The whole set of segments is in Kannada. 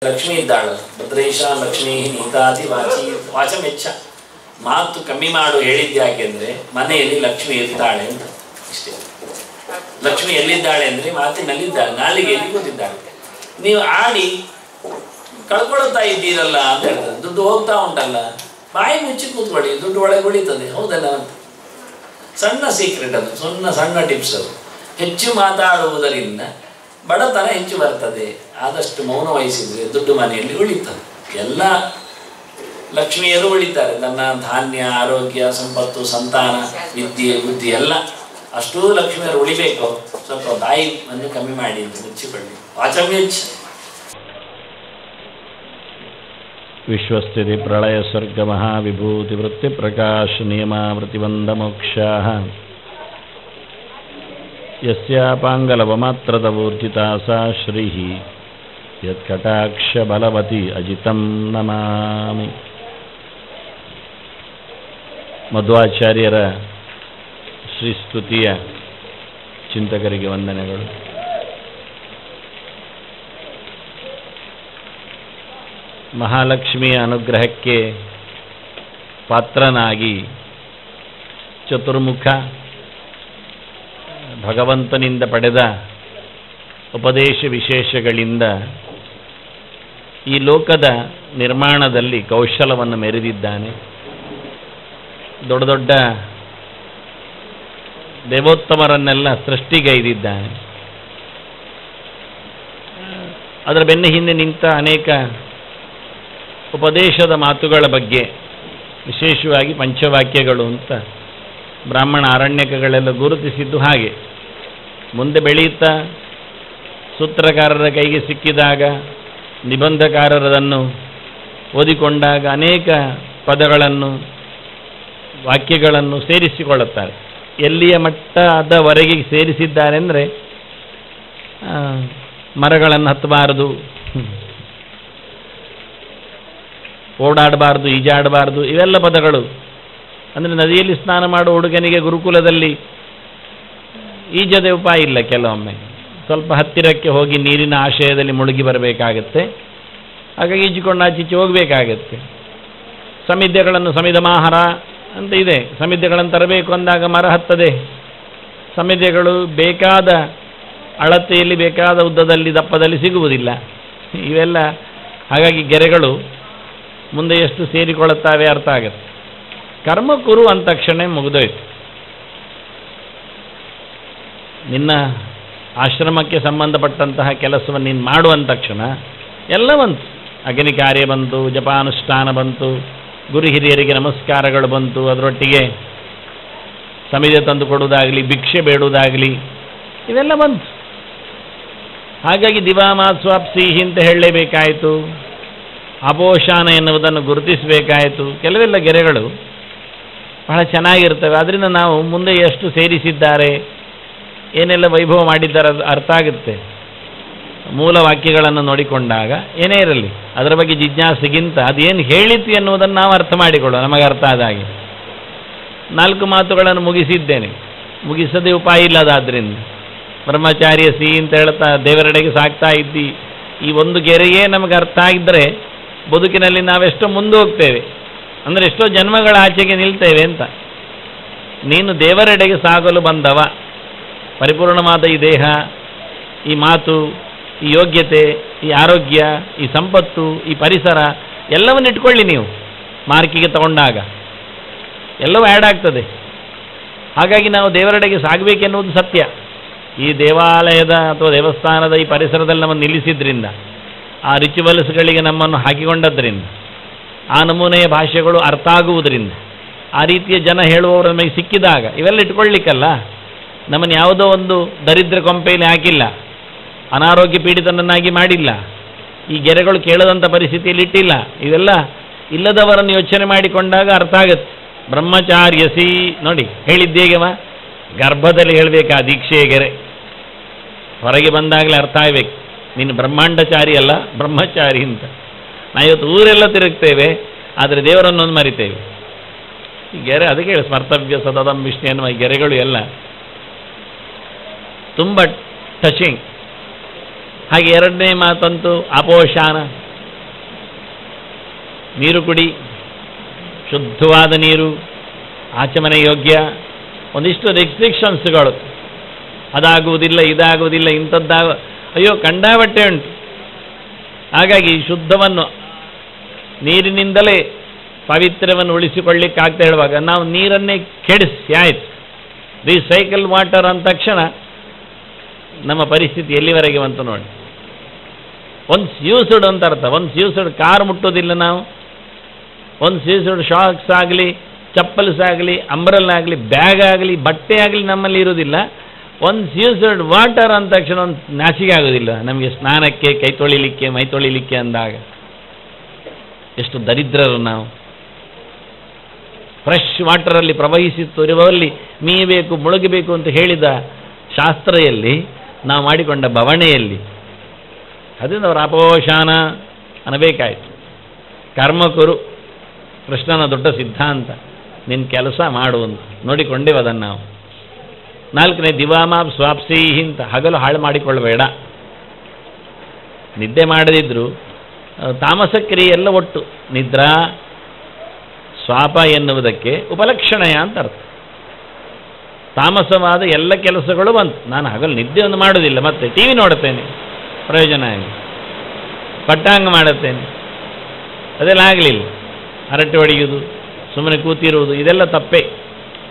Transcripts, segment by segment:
ಲಕ್ಷ್ಮಿ ಇದ್ದಾಳು. ಭದ್ರೇಶ ಲಕ್ಷ್ಮೀ ನೀತಾತಿ ವಾಚಂ ವೆಚ್ಚ. ಮಾತು ಕಮ್ಮಿ ಮಾಡು ಹೇಳಿದ್ದೆ ಯಾಕೆಂದ್ರೆ ಮನೆಯಲ್ಲಿ ಲಕ್ಷ್ಮಿ ಇರ್ತಾಳೆ ಅಂತ ಇಷ್ಟೇ. ಲಕ್ಷ್ಮಿ ಎಲ್ಲಿದ್ದಾಳೆ ಅಂದ್ರೆ ಮಾತಿನಲ್ಲಿದ್ದಾಳೆ, ನಾಲಿಗೆಯಲ್ಲಿ ಕೂತಿದ್ದಾಳೆ. ನೀವು ಆಡಿ ಕಳ್ಕೊಳ್ತಾ ಇದ್ದೀರಲ್ಲ ಅಂತ ಹೇಳ್ತಾರೆ. ದುಡ್ಡು ಹೋಗ್ತಾ ಉಂಟಲ್ಲ, ಬಾಯಿ ಮುಚ್ಚಿ ಕೂತ್ಕೊಳ್ಳಿ, ದುಡ್ಡು ಒಳಗೆ ಉಳಿತದೆ. ಹೌದಲ್ಲ ಅಂತ ಸಣ್ಣ ಸೀಕ್ರೆಟ್ ಅದು, ಸಣ್ಣ ಟಿಪ್ಸ್ ಅದು. ಹೆಚ್ಚು ಮಾತಾಡುವುದರಿಂದ ಬಡತನ ಹೆಚ್ಚು ಬರ್ತದೆ. ಆದಷ್ಟು ಮೌನ ವಹಿಸಿದರೆ ದುಡ್ಡು ಮನೆಯಲ್ಲಿ ಉಳಿತದೆ. ಎಲ್ಲ ಲಕ್ಷ್ಮಿಯರು ಉಳಿತಾರೆ. ತನ್ನ ಧಾನ್ಯ, ಆರೋಗ್ಯ, ಸಂಪತ್ತು, ಸಂತಾನ, ವಿದ್ಯೆ, ಬುದ್ಧಿ ಎಲ್ಲ ಅಷ್ಟೂ ಲಕ್ಷ್ಮಿಯರು ಉಳಿಬೇಕು. ಸ್ವಲ್ಪ ಬಾಯಿಯನ್ನು ಕಮ್ಮಿ ಮಾಡಿ ಅಂತ ಮುಚ್ಚಿಕೊಳ್ಳಿ. ವಾಚಮ್ಯಚ್ಚ. ವಿಶ್ವಸ್ಥಿತಿ ಪ್ರಳಯ ಸರ್ಗ ಮಹಾವಿಭೂತಿ ವೃತ್ತಿ ಪ್ರಕಾಶ ನಿಯಮಾವೃತಿವಂದ ಮೋಕ್ಷಾಃ ಯಸ್ಯಾಪಾಂಗಲವಮಾತ್ರದ ಊರ್ಜಿತಾ ಸಾ ಶ್ರೀಃ ಯತ್ಕಟಾಕ್ಷ ಬಲವತಿ ಅಜಿತಂ ನಮಾಮಿ. ಮಧ್ವಾಚಾರ್ಯರ ಶ್ರೀಸ್ತುತಿಯ ಚಿಂತಕರಿಗೆ ವಂದನೆಗಳು. ಮಹಾಲಕ್ಷ್ಮಿಯ ಅನುಗ್ರಹಕ್ಕೆ ಪಾತ್ರನಾಗಿ ಚತುರ್ಮುಖ ಭಗವಂತನಿಂದ ಪಡೆದ ಉಪದೇಶ ವಿಶೇಷಗಳಿಂದ ಈ ಲೋಕದ ನಿರ್ಮಾಣದಲ್ಲಿ ಕೌಶಲವನ್ನು ಮೆರೆದಿದ್ದಾನೆ. ದೊಡ್ಡ ದೊಡ್ಡ ದೇವೋತ್ತಮರನ್ನೆಲ್ಲ ಸೃಷ್ಟಿಗೈದಿದ್ದಾನೆ. ಅದರ ಬೆನ್ನ ಹಿಂದೆ ನಿಂತ ಅನೇಕ ಉಪದೇಶದ ಮಾತುಗಳ ಬಗ್ಗೆ, ವಿಶೇಷವಾಗಿ ಪಂಚವಾಕ್ಯಗಳು ಅಂತ ಬ್ರಾಹ್ಮಣ ಆರಣ್ಯಕಗಳೆಲ್ಲ ಗುರುತಿಸಿದ್ದು ಹಾಗೆ. ಮುಂದೆ ಬೆಳೆಯುತ್ತಾ ಸೂತ್ರಕಾರರ ಕೈಗೆ ಸಿಕ್ಕಿದಾಗ, ನಿಬಂಧಕಾರರನ್ನು ಓದಿಕೊಂಡಾಗ ಅನೇಕ ಪದಗಳನ್ನು, ವಾಕ್ಯಗಳನ್ನು ಸೇರಿಸಿಕೊಳ್ಳುತ್ತಾರೆ. ಎಲ್ಲಿಯ ಮಟ್ಟದವರೆಗೆ ಸೇರಿಸಿದ್ದಾರೆ ಅಂದರೆ, ಮರಗಳನ್ನು ಹತ್ತಬಾರದು, ಓಡಾಡಬಾರ್ದು, ಈಜಾಡಬಾರ್ದು, ಇವೆಲ್ಲ ಪದಗಳು. ಅಂದರೆ ನದಿಯಲ್ಲಿ ಸ್ನಾನ ಮಾಡುವ ಹುಡುಗನಿಗೆ ಗುರುಕುಲದಲ್ಲಿ ಈಜದೆ ಉಪಾಯ ಇಲ್ಲ. ಕೆಲವೊಮ್ಮೆ ಸ್ವಲ್ಪ ಹತ್ತಿರಕ್ಕೆ ಹೋಗಿ ನೀರಿನ ಆಶಯದಲ್ಲಿ ಮುಳುಗಿ ಬರಬೇಕಾಗತ್ತೆ. ಹಾಗಾಗಿ ಈಜಿಕೊಂಡು ಆಚೀಚೆ ಹೋಗಬೇಕಾಗತ್ತೆ. ಸಮಿದ್ಯಗಳನ್ನು ಸಮಿಧಮಾಹಾರ ಅಂತ ಇದೆ. ಸಮಿದ್ಯಗಳನ್ನು ತರಬೇಕು ಅಂದಾಗ ಮರ ಹತ್ತದೆ. ಸಮಿದ್ಯಗಳು ಬೇಕಾದ ಅಳತೆಯಲ್ಲಿ, ಬೇಕಾದ ಉದ್ದದಲ್ಲಿ, ದಪ್ಪದಲ್ಲಿ ಸಿಗುವುದಿಲ್ಲ. ಇವೆಲ್ಲ ಹಾಗಾಗಿ ಗೆರೆಗಳು ಮುಂದೆ ಎಷ್ಟು ಸೇರಿಕೊಳ್ಳುತ್ತವೆ ಅರ್ಥ ಆಗುತ್ತೆ. ಕರ್ಮ ಕುರು ಅಂದ ತಕ್ಷಣ ಮುಗಿದೋಯ್ತು. ನಿನ್ನ ಆಶ್ರಮಕ್ಕೆ ಸಂಬಂಧಪಟ್ಟಂತಹ ಕೆಲಸವನ್ನು ನೀನು ಮಾಡುವಂದ ತಕ್ಷಣ ಎಲ್ಲ ಬಂತು. ಅಗ್ನಿ ಕಾರ್ಯ ಬಂತು, ಜಪಾನುಷ್ಠಾನ ಬಂತು, ಗುರು ಹಿರಿಯರಿಗೆ ನಮಸ್ಕಾರಗಳು ಬಂತು, ಅದರೊಟ್ಟಿಗೆ ಸಮಿತಿ ತಂದು ಕೊಡುವುದಾಗಲಿ, ಭಿಕ್ಷೆ ಬೇಡುವುದಾಗಲಿ, ಇವೆಲ್ಲ ಬಂತು. ಹಾಗಾಗಿ ದಿವಾಮಾಸ್ವಾಪ್ಸಿಹಿ ಅಂತ ಹೇಳಲೇಬೇಕಾಯಿತು. ಅಪೋಷಾನ ಎನ್ನುವುದನ್ನು ಗುರುತಿಸಬೇಕಾಯಿತು. ಕೆಲವೆಲ್ಲ ಗೆರೆಗಳು ಬಹಳ ಚೆನ್ನಾಗಿರ್ತವೆ. ಅದರಿಂದ ನಾವು ಮುಂದೆ ಎಷ್ಟು ಸೇರಿಸಿದ್ದಾರೆ, ಏನೆಲ್ಲ ವೈಭವ ಮಾಡಿದ್ದಾರೆ ಅರ್ಥ ಆಗುತ್ತೆ. ಮೂಲ ವಾಕ್ಯಗಳನ್ನು ನೋಡಿಕೊಂಡಾಗ ಏನೇ ಇರಲಿ ಅದರ ಬಗ್ಗೆ ಜಿಜ್ಞಾಸೆಗಿಂತ ಅದೇನು ಹೇಳಿತು ಎನ್ನುವುದನ್ನು ನಾವು ಅರ್ಥ ಮಾಡಿಕೊಳ್ಳೋಣ. ನಮಗೆ ಅರ್ಥ ಆದ ಹಾಗೆ 4 ಮಾತುಗಳನ್ನು ಮುಗಿಸಿದ್ದೇನೆ. ಮುಗಿಸದೇ ಉಪಾಯ ಇಲ್ಲದಾದ್ರಿಂದ ಬ್ರಹ್ಮಚಾರ್ಯ ಸಿ ಅಂತ ಹೇಳ್ತಾ ದೇವರೆಡೆಗೆ ಸಾಕ್ತಾ ಇದ್ದಿ. ಈ ಒಂದು ಗೆರೆಯೇ ನಮಗೆ ಅರ್ಥ ಆಗಿದ್ದರೆ ಬದುಕಿನಲ್ಲಿ ನಾವೆಷ್ಟೋ ಮುಂದೆ ಹೋಗ್ತೇವೆ. ಅಂದರೆ ಎಷ್ಟೋ ಜನ್ಮಗಳ ಆಚೆಗೆ ನಿಲ್ತೇವೆ ಅಂತ. ನೀನು ದೇವರೆಡೆಗೆ ಸಾಗಲು ಬಂದವ. ಪರಿಪೂರ್ಣವಾದ ಈ ದೇಹ, ಈ ಮಾತು, ಈ ಯೋಗ್ಯತೆ, ಈ ಆರೋಗ್ಯ, ಈ ಸಂಪತ್ತು, ಈ ಪರಿಸರ ಎಲ್ಲವನ್ನು ಇಟ್ಕೊಳ್ಳಿ. ನೀವು ಮಾರ್ಕಿಗೆ ತಗೊಂಡಾಗ ಎಲ್ಲವೂ ಆ್ಯಡ್ ಆಗ್ತದೆ. ಹಾಗಾಗಿ ನಾವು ದೇವರೆಡೆಗೆ ಸಾಗಬೇಕೆನ್ನುವುದು ಸತ್ಯ. ಈ ದೇವಾಲಯದ ಅಥವಾ ದೇವಸ್ಥಾನದ ಈ ಪರಿಸರದಲ್ಲಿ ನಮ್ಮನ್ನು ನಿಲ್ಲಿಸಿದ್ರಿಂದ, ಆ ರಿಚುವಲ್ಸ್ಗಳಿಗೆ ನಮ್ಮನ್ನು ಹಾಕಿಕೊಂಡದ್ರಿಂದ, ಆ ನಮೂನೆಯ ಭಾಷೆಗಳು ಅರ್ಥ ಆಗುವುದರಿಂದ, ಆ ರೀತಿಯ ಜನ ಹೇಳುವವರು ನಮಗೆ ಸಿಕ್ಕಿದಾಗ ಇವೆಲ್ಲ ಇಟ್ಕೊಳ್ಳಿಕ್ಕಲ್ಲ. ನಮ್ಮನ್ನು ಯಾವುದೋ ಒಂದು ದರಿದ್ರ ಕೊಂಪೆಯಲ್ಲಿ ಹಾಕಿಲ್ಲ, ಅನಾರೋಗ್ಯ ಪೀಡಿತನನ್ನಾಗಿ ಮಾಡಿಲ್ಲ, ಈ ಗೆರೆಗಳು ಕೇಳದಂಥ ಪರಿಸ್ಥಿತಿಯಲ್ಲಿ ಇಟ್ಟಿಲ್ಲ. ಇವೆಲ್ಲ ಇಲ್ಲದವರನ್ನು ಯೋಚನೆ ಮಾಡಿಕೊಂಡಾಗ ಅರ್ಥ ಆಗುತ್ತೆ. ಬ್ರಹ್ಮಚಾರ್ಯಸಿ ನೋಡಿ ಹೇಳಿದ್ದೇಗವ, ಗರ್ಭದಲ್ಲಿ ಹೇಳಬೇಕಾ ದೀಕ್ಷೆಯ ಗೆರೆ. ಹೊರಗೆ ಬಂದಾಗಲೇ ಅರ್ಥ ಆಗಬೇಕು, ನೀನು ಬ್ರಹ್ಮಾಂಡಚಾರಿ ಅಲ್ಲ ಬ್ರಹ್ಮಚಾರಿ ಅಂತ. ನಾವು ಇವತ್ತು ಊರೆಲ್ಲ ತಿರುಗ್ತೇವೆ, ಆದರೆ ದೇವರನ್ನೊಂದು ಮರಿತೇವೆ. ಈ ಗೆರೆ ಅದಕ್ಕೆ ಹೇಳಿ ಸ್ಮರ್ತವ್ಯ ಸದದಂ ವಿಷ್ಣು ಎನ್ನುವ ಈ ಗೆರೆಗಳು ಎಲ್ಲ ತುಂಬ ಟಚಿಂಗ್. ಹಾಗೆ ಎರಡನೇ ಮಾತಂತೂ ಅಪೋಷಾನ, ನೀರು ಕುಡಿ, ಶುದ್ಧವಾದ ನೀರು, ಆಚಮನೆ ಯೋಗ್ಯ. ಒಂದಿಷ್ಟು ರೆಸ್ಟ್ರಿಕ್ಷನ್ಸ್ಗಳು, ಅದಾಗುವುದಿಲ್ಲ, ಇದಾಗುವುದಿಲ್ಲ, ಇಂಥದ್ದಾಗ ಅಯ್ಯೋ ಕಂಡಾಬಟ್ಟೆ ಉಂಟು. ಹಾಗಾಗಿ ಶುದ್ಧವನ್ನು ನೀರಿನಿಂದಲೇ ಪಾವಿತ್ರ್ಯವನ್ನು ಉಳಿಸಿಕೊಳ್ಳಿಕ್ಕಾಗ್ತಾ ಹೇಳುವಾಗ ನಾವು ನೀರನ್ನೇ ಕೆಡಿಸಿ ಆಯ್ತು, ರೀಸೈಕಲ್ ವಾಟರ್ ಅಂದ ತಕ್ಷಣ ನಮ್ಮ ಪರಿಸ್ಥಿತಿ ಎಲ್ಲಿವರೆಗೆ ಬಂತು ನೋಡಿ. ಒನ್ಸ್ ಯೂಸ್ಡ್ ಅಂತ ಅರ್ಥ. ಒನ್ಸ್ ಯೂಸ್ಡ್ ಕಾರ್ ಮುಟ್ಟೋದಿಲ್ಲ ನಾವು, ಒನ್ಸ್ ಯೂಸ್ಡ್ ಶಾಕ್ಸ್ ಆಗಲಿ, ಚಪ್ಪಲ್ಸ್ ಆಗಲಿ, ಅಂಬ್ರೆಲ್ ಆಗಲಿ, ಬ್ಯಾಗ್ ಆಗಲಿ, ಬಟ್ಟೆ ಆಗಲಿ ನಮ್ಮಲ್ಲಿ ಇರೋದಿಲ್ಲ. ಒನ್ಸ್ ಯೂಸ್ಡ್ ವಾಟರ್ ಅಂದ ತಕ್ಷಣ ಒಂದು ನಾಚಿಕೆ ಆಗೋದಿಲ್ಲ ನಮಗೆ, ಸ್ನಾನಕ್ಕೆ, ಕೈ ತೊಳಿಲಿಕ್ಕೆ, ಮೈ ತೊಳಿಲಿಕ್ಕೆ ಅಂದಾಗ. ಎಷ್ಟು ದರಿದ್ರರು ನಾವು. ಫ್ರೆಶ್ ವಾಟರಲ್ಲಿ ಪ್ರವಹಿಸುತ್ತಿರುವಲ್ಲಿ ಮೀಯಬೇಕು, ಮುಳುಗಬೇಕು ಅಂತ ಹೇಳಿದ ಶಾಸ್ತ್ರೆಯಲ್ಲಿ ನಾವು ಮಾಡಿಕೊಂಡ ಬವಣೆಯಲ್ಲಿ ಅದರಿಂದ ಅವರ ಅಪೋಷಾನ ಅನ್ನಬೇಕಾಯ್ತು. ಕರ್ಮಕುರು ಕೃಷ್ಣನ ದೊಡ್ಡ ಸಿದ್ಧಾಂತ, ನಿನ್ನ ಕೆಲಸ ಮಾಡುವಂತ ನೋಡಿಕೊಂಡೇವು ಅದನ್ನು ನಾವು. 4ನೇ ದಿವಾಮಾಪ್ ಸ್ವಾಪ್ಸೀಹಿ ಅಂತ, ಹಗಲು ಹಾಳು ಮಾಡಿಕೊಳ್ಳಬೇಡ. ನಿದ್ದೆ ಮಾಡದಿದ್ರು ತಾಮಸ ಕ್ರಿಯೆಲ್ಲ ಒಟ್ಟು ನಿದ್ರಾ ಸ್ವಾಪ ಎನ್ನುವುದಕ್ಕೆ ಉಪಲಕ್ಷಣಯ ಅಂತ ಅರ್ಥ. ತಾಮಸವಾದ ಎಲ್ಲ ಕೆಲಸಗಳು ಬಂತು. ನಾನು ಹಗಲು ನಿದ್ದೆಯನ್ನು ಮಾಡೋದಿಲ್ಲ, ಮತ್ತೆ ಟಿ ವಿ ನೋಡುತ್ತೇನೆ, ಪ್ರಯೋಜನ ಆಗಿ ಪಟ್ಟಾಂಗ ಮಾಡುತ್ತೇನೆ, ಅದೆಲ್ಲ ಆಗಲಿಲ್ಲ. ಹರಟೆ ಹೊಡೆಯುವುದು, ಸುಮ್ಮನೆ ಕೂತಿರುವುದು, ಇದೆಲ್ಲ ತಪ್ಪೇ.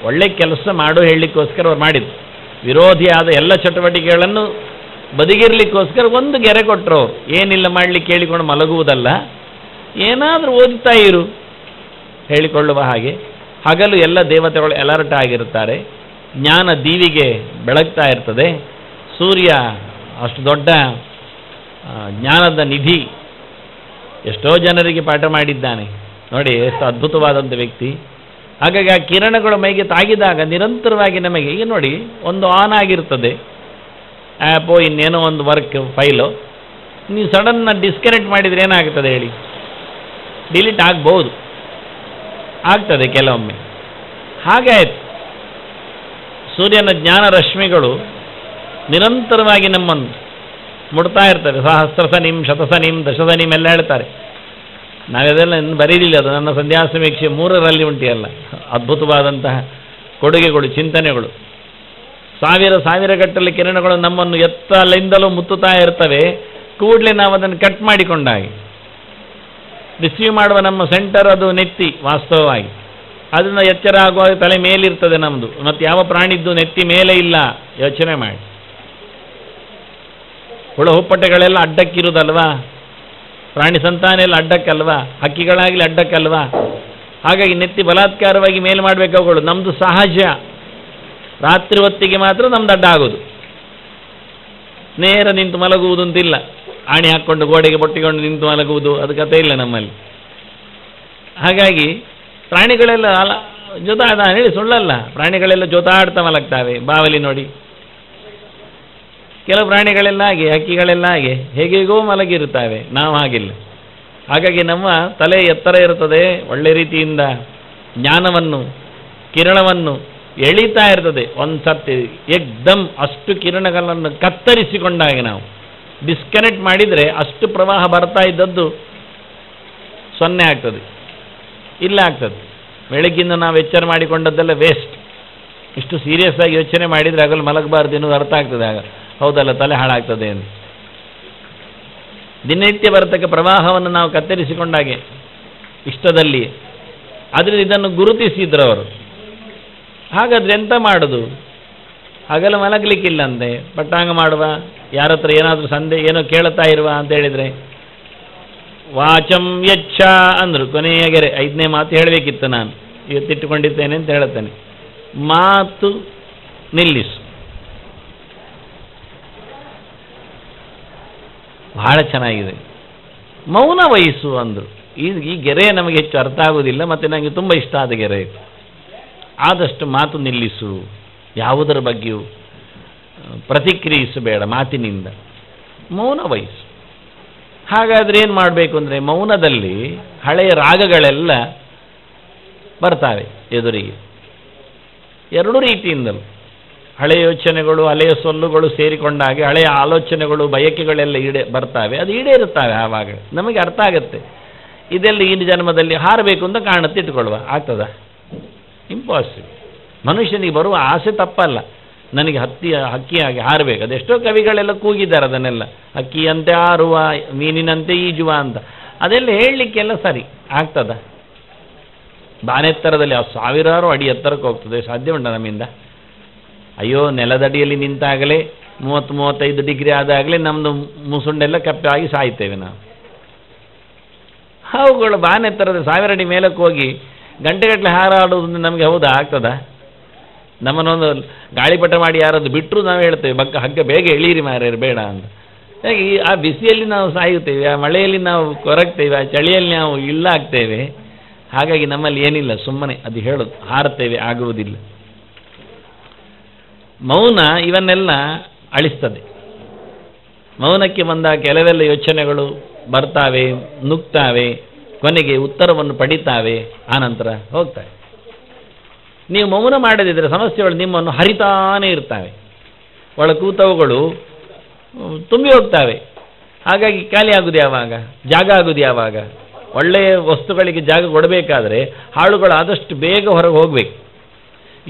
ಒಳ್ಳೆ ಕೆಲಸ ಮಾಡು ಹೇಳಲಿಕ್ಕೋಸ್ಕರ ಅವ್ರು ಮಾಡಿದ್ದು. ವಿರೋಧಿಯಾದ ಎಲ್ಲ ಚಟುವಟಿಕೆಗಳನ್ನು ಬದಿಗಿರಲಿಕ್ಕೋಸ್ಕರ ಒಂದು ಗೆರೆ ಕೊಟ್ಟರು ಅವರು. ಏನಿಲ್ಲ ಮಾಡಲಿಕ್ಕೆ ಹೇಳಿಕೊಂಡು ಮಲಗುವುದಲ್ಲ, ಏನಾದರೂ ಓದುತ್ತಾ ಇರು ಹೇಳಿಕೊಳ್ಳುವ ಹಾಗೆ. ಹಗಲು ಎಲ್ಲ ದೇವತೆಗಳು ಅಲರ್ಟ್ ಆಗಿರುತ್ತಾರೆ, ಜ್ಞಾನ ದೀವಿಗೆ ಬೆಳಗ್ತಾ ಇರ್ತದೆ. ಸೂರ್ಯ ಅಷ್ಟು ದೊಡ್ಡ ಜ್ಞಾನದ ನಿಧಿ, ಎಷ್ಟೋ ಜನರಿಗೆ ಪಾಠ ಮಾಡಿದ್ದಾನೆ ನೋಡಿ, ಎಷ್ಟು ಅದ್ಭುತವಾದಂಥ ವ್ಯಕ್ತಿ. ಹಾಗಾಗಿ ಆ ಕಿರಣಗಳು ಮೈಗೆ ತಾಗಿದಾಗ ನಿರಂತರವಾಗಿ ನಮಗೆ ಈಗ ನೋಡಿ, ಒಂದು ಆನ್ ಆಗಿರ್ತದೆ ಆ್ಯಪೋ, ಇನ್ನೇನೋ ಒಂದು ವರ್ಕ್ ಫೈಲು, ನೀವು ಸಡನ್ನ ಡಿಸ್ಕನೆಕ್ಟ್ ಮಾಡಿದರೆ ಏನಾಗ್ತದೆ ಹೇಳಿ? ಡಿಲೀಟ್ ಆಗ್ಬೋದು, ಆಗ್ತದೆ ಕೆಲವೊಮ್ಮೆ. ಹಾಗೆ ಆಯ್ತು, ಸೂರ್ಯನ ಜ್ಞಾನ ರಶ್ಮಿಗಳು ನಿರಂತರವಾಗಿ ನಮ್ಮನ್ನು ಮುಡ್ತಾ ಇರ್ತವೆ. ಸಹಸ್ರಸನಿಂ, ಶತಸನಿಂ, ದಶಸನಿಂ ಎಲ್ಲ ಹೇಳ್ತಾರೆ. ನಾವೆಲ್ಲ ಬರೀಲಿಲ್ಲ, ಅದು ನನ್ನ ಸಂಧ್ಯಾ ಸಮೀಕ್ಷೆ 3ರಲ್ಲಿ ಉಂಟಿಯಲ್ಲ. ಅದ್ಭುತವಾದಂತಹ ಕೊಡುಗೆಗಳು, ಚಿಂತನೆಗಳು. ಸಾವಿರ ಗಟ್ಟಲೆ ಕಿರಣಗಳು ನಮ್ಮನ್ನು ಎತ್ತಲಿಂದಲೂ ಮುತ್ತುತ್ತಾ ಇರ್ತವೆ. ಕೂಡಲೇ ನಾವು ಅದನ್ನು ಕಟ್ ಮಾಡಿಕೊಂಡಾಗಿ ರಿಸೀವ್ ಮಾಡುವ ನಮ್ಮ ಸೆಂಟರ್ ಅದು ನೆತ್ತಿ ವಾಸ್ತವವಾಗಿ. ಅದನ್ನು ಎಚ್ಚರ ಆಗುವಾಗ ತಲೆ ಮೇಲಿರ್ತದೆ ನಮ್ಮದು. ಮತ್ತು ಯಾವ ಪ್ರಾಣಿದ್ದು ನೆತ್ತಿ ಮೇಲೆ ಇಲ್ಲ, ಯೋಚನೆ ಮಾಡಿ. ಹುಳ ಹುಪ್ಪಟೆಗಳೆಲ್ಲ ಅಡ್ಡಕ್ಕಿರುವುದಲ್ವಾ, ಪ್ರಾಣಿ ಸಂತಾನ ಎಲ್ಲ ಅಡ್ಡಕ್ಕಲ್ವಾ, ಹಕ್ಕಿಗಳಾಗಲಿ ಅಡ್ಡಕ್ಕಲ್ವಾ. ಹಾಗಾಗಿ ನೆತ್ತಿ ಬಲಾತ್ಕಾರವಾಗಿ ಮೇಲೆ ಮಾಡಬೇಕು ಅವುಗಳು. ನಮ್ಮದು ಸಹಜ, ರಾತ್ರಿ ಹೊತ್ತಿಗೆ ಮಾತ್ರ ನಮ್ದು ಅಡ್ಡ ಆಗೋದು. ನೇರ ನಿಂತು ಮಲಗುವುದು ಅಂತಿಲ್ಲ, ಆಣಿ ಹಾಕ್ಕೊಂಡು ಗೋಡೆಗೆ ಬೊಟ್ಟಿಕೊಂಡು ನಿಂತು ಮಲಗುವುದು, ಅದು ಕಥೆ ಇಲ್ಲ ನಮ್ಮಲ್ಲಿ. ಹಾಗಾಗಿ ಪ್ರಾಣಿಗಳೆಲ್ಲ ಜೊತಾಡ ಹೇಳಿ ಸುಳ್ಳಲ್ಲ, ಪ್ರಾಣಿಗಳೆಲ್ಲ ಜೊತಾಡ್ತಾ ಮಲಗ್ತಾವೆ. ಬಾವಲಿ ನೋಡಿ, ಕೆಲವು ಪ್ರಾಣಿಗಳೆಲ್ಲ ಹಾಗೆ, ಹಕ್ಕಿಗಳೆಲ್ಲ ಹಾಗೆ ಹೇಗೇಗೋ ಮಲಗಿರುತ್ತವೆ, ನಾವು ಹಾಗಿಲ್ಲ. ಹಾಗಾಗಿ ನಮ್ಮ ತಲೆ ಎತ್ತರ ಇರುತ್ತದೆ, ಒಳ್ಳೆ ರೀತಿಯಿಂದ ಜ್ಞಾನವನ್ನು, ಕಿರಣವನ್ನು ಎಳಿತಾ ಇರ್ತದೆ. ಒಂದು ಸರ್ತಿ ಏಕ್ದಮ್ ಅಷ್ಟು ಕಿರಣಗಳನ್ನು ಕತ್ತರಿಸಿಕೊಂಡಾಗ ನಾವು ಡಿಸ್ಕನೆಕ್ಟ್ ಮಾಡಿದರೆ ಅಷ್ಟು ಪ್ರವಾಹ ಬರ್ತಾ ಇದ್ದದ್ದು 0 ಆಗ್ತದೆ, ಇಲ್ಲ ಆಗ್ತದೆ. ಬೆಳಗ್ಗಿಂದ ನಾವು ಎಚ್ಚರ ಮಾಡಿಕೊಂಡದ್ದೆಲ್ಲ ವೇಸ್ಟ್. ಇಷ್ಟು ಸೀರಿಯಸ್ ಆಗಿ ಯೋಚನೆ ಮಾಡಿದರೆ ಆಗಲು ಮಲಗಬಾರ್ದು ಎನ್ನುವುದು ಅರ್ಥ ಆಗ್ತದೆ. ಆಗ ಹೌದಲ್ಲ, ತಲೆ ಹಾಳಾಗ್ತದೆ ಎಂದು. ದಿನನಿತ್ಯ ಬರತಕ್ಕ ಪ್ರವಾಹವನ್ನು ನಾವು ಕತ್ತರಿಸಿಕೊಂಡಾಗೆ ಇಷ್ಟದಲ್ಲಿ. ಆದರೆ ಇದನ್ನು ಗುರುತಿಸಿದ್ರವರು. ಹಾಗಾದ್ರೆ ಎಂತ ಮಾಡೋದು? ಹಾಗೆಲ್ಲ ಮಲಗಲಿಕ್ಕಿಲ್ಲಂತೆ, ಪಟ್ಟಾಂಗ ಮಾಡುವ, ಯಾರ ಹತ್ರ ಏನಾದರೂ ಏನೋ ಕೇಳುತ್ತಾ ಇರುವ ಅಂತ ಹೇಳಿದರೆ ವಾಚಂ ಯಚ್ಛ ಅಂದರು. ಕೊನೆಯ ಗೆರೆ 5ನೇ ಮಾತು ಹೇಳಬೇಕಿತ್ತು, ನಾನು ಇವತ್ತಿಟ್ಟುಕೊಂಡಿದ್ದೇನೆ ಅಂತ ಹೇಳುತ್ತೇನೆ. ಮಾತು ನಿಲ್ಲಿಸು. ಬಹಳ ಚೆನ್ನಾಗಿದೆ. ಮೌನ ವಹಿಸು ಅಂದರು. ಈ ಗೆರೆ ನಮಗೆ ಹೆಚ್ಚು ಅರ್ಥ ಆಗುವುದಿಲ್ಲ, ಮತ್ತು ನನಗೆ ತುಂಬ ಇಷ್ಟ ಆದ ಗೆರೆ ಇದು. ಆದಷ್ಟು ಮಾತು ನಿಲ್ಲಿಸು, ಯಾವುದರ ಬಗ್ಗೆಯೂ ಪ್ರತಿಕ್ರಿಯಿಸಬೇಡ, ಮಾತಿನಿಂದ ಮೌನ ವಹಿಸು. ಹಾಗಾದರೆ ಏನು ಮಾಡಬೇಕು ಅಂದರೆ, ಮೌನದಲ್ಲಿ ಹಳೆಯ ರಾಗಗಳೆಲ್ಲ ಬರ್ತಾವೆ ಎದುರಿಗೆ. 2 ರೀತಿಯಿಂದಲೂ ಹಳೆಯ ಯೋಚನೆಗಳು, ಹಳೆಯ ಸೊಲ್ಲುಗಳು ಸೇರಿಕೊಂಡಾಗೆ ಹಳೆಯ ಆಲೋಚನೆಗಳು, ಬಯಕೆಗಳೆಲ್ಲ ಬರ್ತಾವೆ. ಅದು ಈಡೇರುತ್ತವೆ. ಆವಾಗ ನಮಗೆ ಅರ್ಥ ಆಗುತ್ತೆ ಇದೆಲ್ಲ ಈ ಜನ್ಮದಲ್ಲಿ ಹಾರಬೇಕು ಅಂತ ಕಾಣುತ್ತೆ ಇಟ್ಕೊಳ್ಳುವ, ಆಗ್ತದ? ಇಂಪಾಸಿಬಲ್. ಮನುಷ್ಯನಿಗೆ ಬರುವ ಆಸೆ ತಪ್ಪಲ್ಲ, ನನಗೆ ಹಕ್ಕಿಯಾಗಿ ಹಾರಬೇಕು. ಅದೆಷ್ಟೋ ಕವಿಗಳೆಲ್ಲ ಕೂಗಿದ್ದಾರೆ ಅದನ್ನೆಲ್ಲ, ಹಕ್ಕಿಯಂತೆ ಹಾರುವ ಮೀನಿನಂತೆ ಈಜುವ ಅಂತ. ಅದೆಲ್ಲ ಹೇಳಲಿಕ್ಕೆಲ್ಲ ಸರಿ ಆಗ್ತದ? ಬಾನೆತ್ತರದಲ್ಲಿ ಸಾವಿರಾರು ಅಡಿ ಎತ್ತರಕ್ಕೆ ಹೋಗ್ತದೆ, ಸಾಧ್ಯ ಉಂಟ ನಮ್ಮಿಂದ? ಅಯ್ಯೋ, ನೆಲದಡಿಯಲ್ಲಿ ನಿಂತಾಗಲೇ 30-35 ಡಿಗ್ರಿ ಆದಾಗಲೇ ನಮ್ಮದು ಮುಸುಂಡೆಲ್ಲ ಕಪ್ಪಾಗಿ ಸಾಯ್ತೇವೆ ನಾವು. ಅವುಗಳು ಬಾನೆತ್ತರದ 1000 ಅಡಿ ಮೇಲಕ್ಕೆ ಹೋಗಿ ಗಂಟೆಗಟ್ಟಲೆ ಹಾರಾಡುವುದು ನಮಗೆ ಹೌದಾ? ಆಗ್ತದ? ನಮ್ಮನ್ನೊಂದು ಗಾಳಿಪಟ ಮಾಡಿ ಯಾರಾದ್ರು ಬಿಟ್ಟರು ನಾವು ಹೇಳ್ತೇವೆ, ಹಗ್ಗ ಬೇಗ ಎಳೀರಿ ಮಾರ್ಯಾರು ಬೇಡ ಅಂತ. ಹಾಗೆ ಆ ಬಿಸಿಯಲ್ಲಿ ನಾವು ಸಾಯುತ್ತೇವೆ, ಆ ಮಳೆಯಲ್ಲಿ ನಾವು ಕೊರಗ್ತೇವೆ, ಆ ಚಳಿಯಲ್ಲಿ ನಾವು ಇಲ್ಲಾಗ್ತೇವೆ. ಹಾಗಾಗಿ ನಮ್ಮಲ್ಲಿ ಏನಿಲ್ಲ, ಸುಮ್ಮನೆ ಅದು ಹೇಳೋದು, ಹಾರುತ್ತೇವೆ, ಆಗುವುದಿಲ್ಲ. ಮೌನ ಇವನ್ನೆಲ್ಲ ಅಳಿಸ್ತದೆ. ಮೌನಕ್ಕೆ ಬಂದಾಗ ಕೆಲವೆಲ್ಲ ಯೋಚನೆಗಳು ಬರ್ತಾವೆ, ನುಗ್ತಾವೆ, ಕೊನೆಗೆ ಉತ್ತರವನ್ನು ಪಡಿತಾವೆ, ಆನಂತರ ಹೋಗ್ತವೆ. ನೀವು ಮೌನ ಮಾಡದಿದ್ದರೆ ಸಮಸ್ಯೆಗಳು ನಿಮ್ಮನ್ನು ಹರಿತಾನೇ ಇರ್ತಾವೆ, ಒಳ ಕೂತವುಗಳು ತುಂಬಿ ಹೋಗ್ತಾವೆ. ಹಾಗಾಗಿ ಖಾಲಿ ಆಗುದು ಯಾವಾಗ? ಜಾಗ ಆಗುದು ಯಾವಾಗ? ಒಳ್ಳೆಯ ವಸ್ತುಗಳಿಗೆ ಜಾಗ ಕೊಡಬೇಕಾದ್ರೆ ಹಾಳುಗಳು ಆದಷ್ಟು ಬೇಗ ಹೊರಗೆ ಹೋಗಬೇಕು.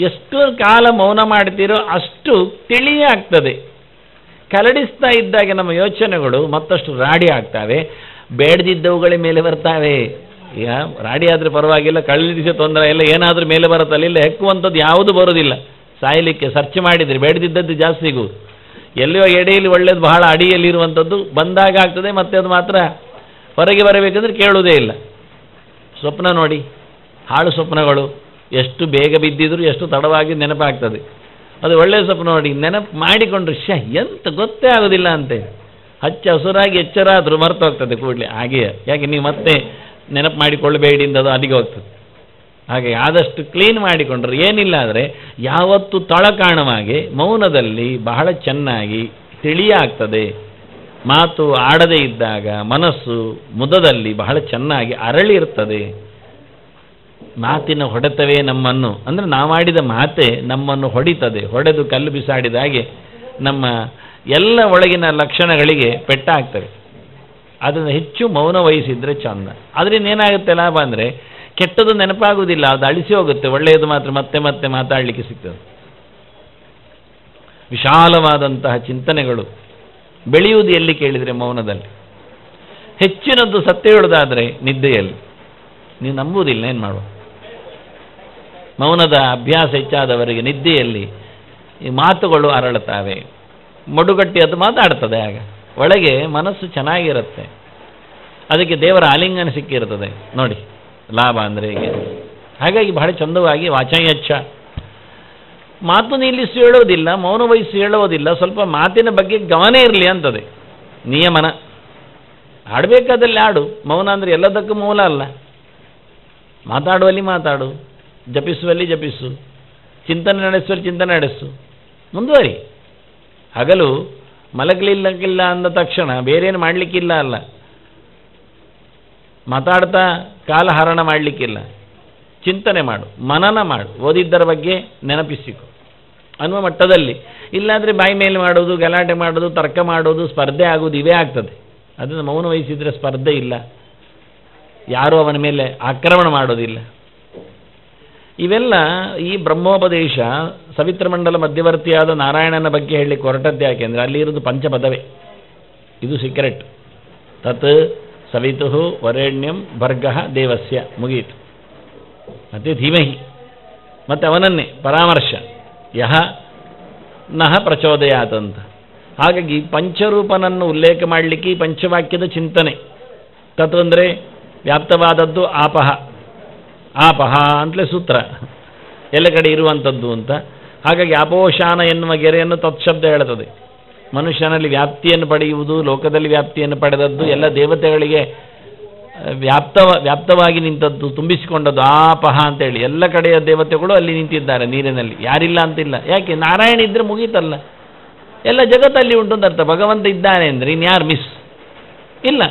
ಎಷ್ಟು ಕಾಲ ಮೌನ ಮಾಡ್ತೀರೋ ಅಷ್ಟು ತಿಳಿಯೇ ಆಗ್ತದೆ. ಕರಡಿಸ್ತಾ ಇದ್ದಾಗ ನಮ್ಮ ಯೋಚನೆಗಳು ಮತ್ತಷ್ಟು ರಾಡಿ ಆಗ್ತವೆ, ಬೇಡದಿದ್ದವುಗಳ ಮೇಲೆ ಬರ್ತಾವೆ. ಈಗ ರಾಡಿ ಆದರೆ ಪರವಾಗಿಲ್ಲ, ಕಳ್ಳಿಸಿ ತೊಂದರೆ ಇಲ್ಲ, ಏನಾದರೂ ಮೇಲೆ ಬರುತ್ತಲ್ಲ, ಇಲ್ಲ ಹೆಕ್ಕುವಂಥದ್ದು ಯಾವುದು ಬರೋದಿಲ್ಲ. ಸಾಯಲಿಕ್ಕೆ ಸರ್ಚ್ ಮಾಡಿದರೆ ಬೇಡದಿದ್ದದ್ದು ಜಾಸ್ತಿ ಸಿಗುವುದು. ಎಲ್ಲಿಯೋ ಎಡೆಯಲ್ಲಿ ಒಳ್ಳೇದು ಬಹಳ ಅಡಿಯಲ್ಲಿರುವಂಥದ್ದು ಬಂದಾಗ ಆಗ್ತದೆ, ಮತ್ತೆ ಅದು ಮಾತ್ರ ಹೊರಗೆ ಬರಬೇಕಂದ್ರೆ ಕೇಳುವುದೇ ಇಲ್ಲ. ಸ್ವಪ್ನ ನೋಡಿ, ಹಾಳು ಸ್ವಪ್ನಗಳು ಎಷ್ಟು ಬೇಗ ಬಿದ್ದಿದ್ರು ಎಷ್ಟು ತಡವಾಗಿ ನೆನಪಾಗ್ತದೆ. ಅದು ಒಳ್ಳೆಯ ಸ್ವಪ್ನ ನೋಡಿ, ನೆನಪು ಮಾಡಿಕೊಂಡ್ರೆ ಎಂತ ಗೊತ್ತೇ ಆಗೋದಿಲ್ಲ ಅಂತೆ. ಹಚ್ಚ ಹಸುರಾಗಿ ಎಚ್ಚರಾದರೂ ಮರೆತು ಹೋಗ್ತದೆ ಕೂಡಲೇ. ಹಾಗೆಯೇ ಯಾಕೆ ನೀವು ಮತ್ತೆ ನೆನಪು ಮಾಡಿಕೊಳ್ಳಬೇಡಿ ಅಂತ ಅದು ಅಲ್ಲಿಗೆ ಹೋಗ್ತದೆ. ಹಾಗೆ ಆದಷ್ಟು ಕ್ಲೀನ್ ಮಾಡಿಕೊಂಡ್ರೆ ಏನಿಲ್ಲ. ಆದರೆ ಯಾವತ್ತು ತಳ ಕಾಣುವಾಗೆ ಮೌನದಲ್ಲಿ ಬಹಳ ಚೆನ್ನಾಗಿ ತಿಳಿಯಾಗ್ತದೆ. ಮಾತು ಆಡದೇ ಇದ್ದಾಗ ಮನಸ್ಸು ಮುದದಲ್ಲಿ ಬಹಳ ಚೆನ್ನಾಗಿ ಅರಳಿರ್ತದೆ. ಮಾತಿನ ಹೊಡೆತವೇ ನಮ್ಮನ್ನು, ಅಂದರೆ ನಾವಾಡಿದ ಮಾತೆ ನಮ್ಮನ್ನು ಹೊಡಿತದೆ. ಹೊಡೆದು ಕಲ್ಲು ಬಿಸಾಡಿದ ಹಾಗೆ ನಮ್ಮ ಎಲ್ಲ ಒಳಗಿನ ಲಕ್ಷಣಗಳಿಗೆ ಪೆಟ್ಟಾಗ್ತವೆ. ಅದನ್ನು ಹೆಚ್ಚು ಮೌನ ವಹಿಸಿದರೆ ಚಂದ. ಅದರಿಂದ ಏನಾಗುತ್ತೆ ಲಾಭ ಅಂದರೆ ಕೆಟ್ಟದ್ದು ನೆನಪಾಗುವುದಿಲ್ಲ, ಅದು ಅಳಿಸಿ ಹೋಗುತ್ತೆ. ಒಳ್ಳೆಯದು ಮಾತ್ರ ಮತ್ತೆ ಮತ್ತೆ ಮಾತಾಡಲಿಕ್ಕೆ ಸಿಗ್ತದೆ. ವಿಶಾಲವಾದಂತಹ ಚಿಂತನೆಗಳು ಬೆಳೆಯುವುದು ಎಲ್ಲಿ ಕೇಳಿದರೆ ಮೌನದಲ್ಲಿ. ಹೆಚ್ಚಿನದ್ದು ಸತ್ಯ ಹೇಳೋದಾದರೆ ನಿದ್ದೆಯಲ್ಲಿ. ನೀವು ನಂಬುವುದಿಲ್ಲ, ಏನು ಮಾಡುವ? ಮೌನದ ಅಭ್ಯಾಸ ಹೆಚ್ಚಾದವರಿಗೆ ನಿದ್ದೆಯಲ್ಲಿ ಈ ಮಾತುಗಳು ಅರಳುತ್ತವೆ. ಮಡುಗಟ್ಟಿ ಅದು ಮಾತಾಡ್ತದೆ. ಆಗ ಒಳಗೆ ಮನಸ್ಸು ಚೆನ್ನಾಗಿರುತ್ತೆ. ಅದಕ್ಕೆ ದೇವರ ಆಲಿಂಗನ ಸಿಕ್ಕಿರ್ತದೆ ನೋಡಿ, ಲಾಭ ಅಂದರೆ ಹೀಗೆ. ಹಾಗಾಗಿ ಬಹಳ ಚಂದವಾಗಿ ವಾಚಯಚ್ಛ, ಮಾತು ನಿಲ್ಲಿಸಿ ಹೇಳೋದಿಲ್ಲ, ಮೌನ ವಹಿಸಿ ಹೇಳೋದಿಲ್ಲ, ಸ್ವಲ್ಪ ಮಾತಿನ ಬಗ್ಗೆ ಗಮನ ಇರಲಿ ಅಂತದೆ ನಿಯಮನ. ಆಡಬೇಕಾದಲ್ಲಿ ಆಡು, ಮೌನ ಅಂದರೆ ಎಲ್ಲದಕ್ಕೂ ಮೂಲ ಅಲ್ಲ. ಮಾತಾಡುವಲ್ಲಿ ಮಾತಾಡು, ಜಪಿಸುವಲ್ಲಿ ಜಪಿಸು, ಚಿಂತನೆ ನಡೆಸುವಲ್ಲಿ ಚಿಂತನೆ ನಡೆಸು, ಮುಂದುವರಿ. ಹಗಲು ಮಲಗಲಿಲ್ಲಕ್ಕಿಲ್ಲ ಅಂದ ತಕ್ಷಣ ಬೇರೇನು ಮಾಡಲಿಕ್ಕಿಲ್ಲ ಅಲ್ಲ, ಮಾತಾಡ್ತಾ ಕಾಲ ಹರಣ ಮಾಡಲಿಕ್ಕಿಲ್ಲ. ಚಿಂತನೆ ಮಾಡು, ಮನನ ಮಾಡು, ಓದಿದ್ದರ ಬಗ್ಗೆ ನೆನಪಿಸಿಕೊ ಅನ್ನುವ ಮಟ್ಟದಲ್ಲಿ. ಇಲ್ಲಾಂದರೆ ಬಾಯಿ ಮೇಲೆ ಮಾಡೋದು, ಗಲಾಟೆ ಮಾಡೋದು, ತರ್ಕ ಮಾಡೋದು, ಸ್ಪರ್ಧೆ ಆಗೋದು ಇವೇ ಆಗ್ತದೆ. ಅದನ್ನು ಮೌನ ವಹಿಸಿದರೆ ಸ್ಪರ್ಧೆ ಇಲ್ಲ, ಯಾರೂ ಅವನ ಮೇಲೆ ಆಕ್ರಮಣ ಮಾಡೋದಿಲ್ಲ. ಇವೆಲ್ಲ ಈ ಬ್ರಹ್ಮೋಪದೇಶ ಸವಿತ್ರಮಂಡಲ ಮಧ್ಯವರ್ತಿಯಾದ ನಾರಾಯಣನ ಬಗ್ಗೆ ಹೇಳಲಿಕ್ಕೆ ಹೊರಟದ್ದು. ಯಾಕೆಂದರೆ ಅಲ್ಲಿ ಇರೋದು ಪಂಚಪದವೇ. ಇದು ಸೀಕ್ರೆಟ್. ತತ್ ಸವಿತು ವರೆಣ್ಯಂ ಭರ್ಗಃ ದೇವಸ್ಯ, ಮುಗಿಯಿತು. ಮತ್ತು ಧೀಮಹಿ, ಮತ್ತು ಅವನನ್ನೇ ಪರಾಮರ್ಶ, ಯಹ ನಹ ಪ್ರಚೋದಯಾತಂತ. ಹಾಗಾಗಿ ಪಂಚರೂಪನನ್ನು ಉಲ್ಲೇಖ ಮಾಡಲಿಕ್ಕೆ ಈ ಪಂಚವಾಕ್ಯದ ಚಿಂತನೆ. ತತ್ ಅಂದರೆ ವ್ಯಾಪ್ತವಾದದ್ದು, ಆಪಹ, ಆಪಹ ಅಂತಲೇ ಸೂತ್ರ, ಎಲ್ಲ ಕಡೆ ಇರುವಂಥದ್ದು ಅಂತ. ಹಾಗಾಗಿ ಆಪೋಷಾನ ಎನ್ನುವ ಗೆರೆಯನ್ನು ತತ್ಶಬ್ದ ಹೇಳುತ್ತದೆ. ಮನುಷ್ಯನಲ್ಲಿ ವ್ಯಾಪ್ತಿಯನ್ನು ಪಡೆಯುವುದು, ಲೋಕದಲ್ಲಿ ವ್ಯಾಪ್ತಿಯನ್ನು ಪಡೆದದ್ದು, ಎಲ್ಲ ದೇವತೆಗಳಿಗೆ ವ್ಯಾಪ್ತವಾಗಿ ನಿಂತದ್ದು, ತುಂಬಿಸಿಕೊಂಡದ್ದು ಆಪಹ ಅಂತೇಳಿ. ಎಲ್ಲ ಕಡೆಯ ದೇವತೆಗಳು ಅಲ್ಲಿ ನಿಂತಿದ್ದಾರೆ ನೀರಿನಲ್ಲಿ, ಯಾರಿಲ್ಲ ಅಂತಿಲ್ಲ. ಯಾಕೆ? ನಾರಾಯಣ ಇದ್ದರೆ ಮುಗೀತಲ್ಲ, ಎಲ್ಲ ಜಗತ್ತಲ್ಲಿ ಉಂಟು ಅಂತ ಅರ್ಥ. ಭಗವಂತ ಇದ್ದಾನೆ ಅಂದರೆ ಇನ್ಯಾರು ಮಿಸ್ ಇಲ್ಲ,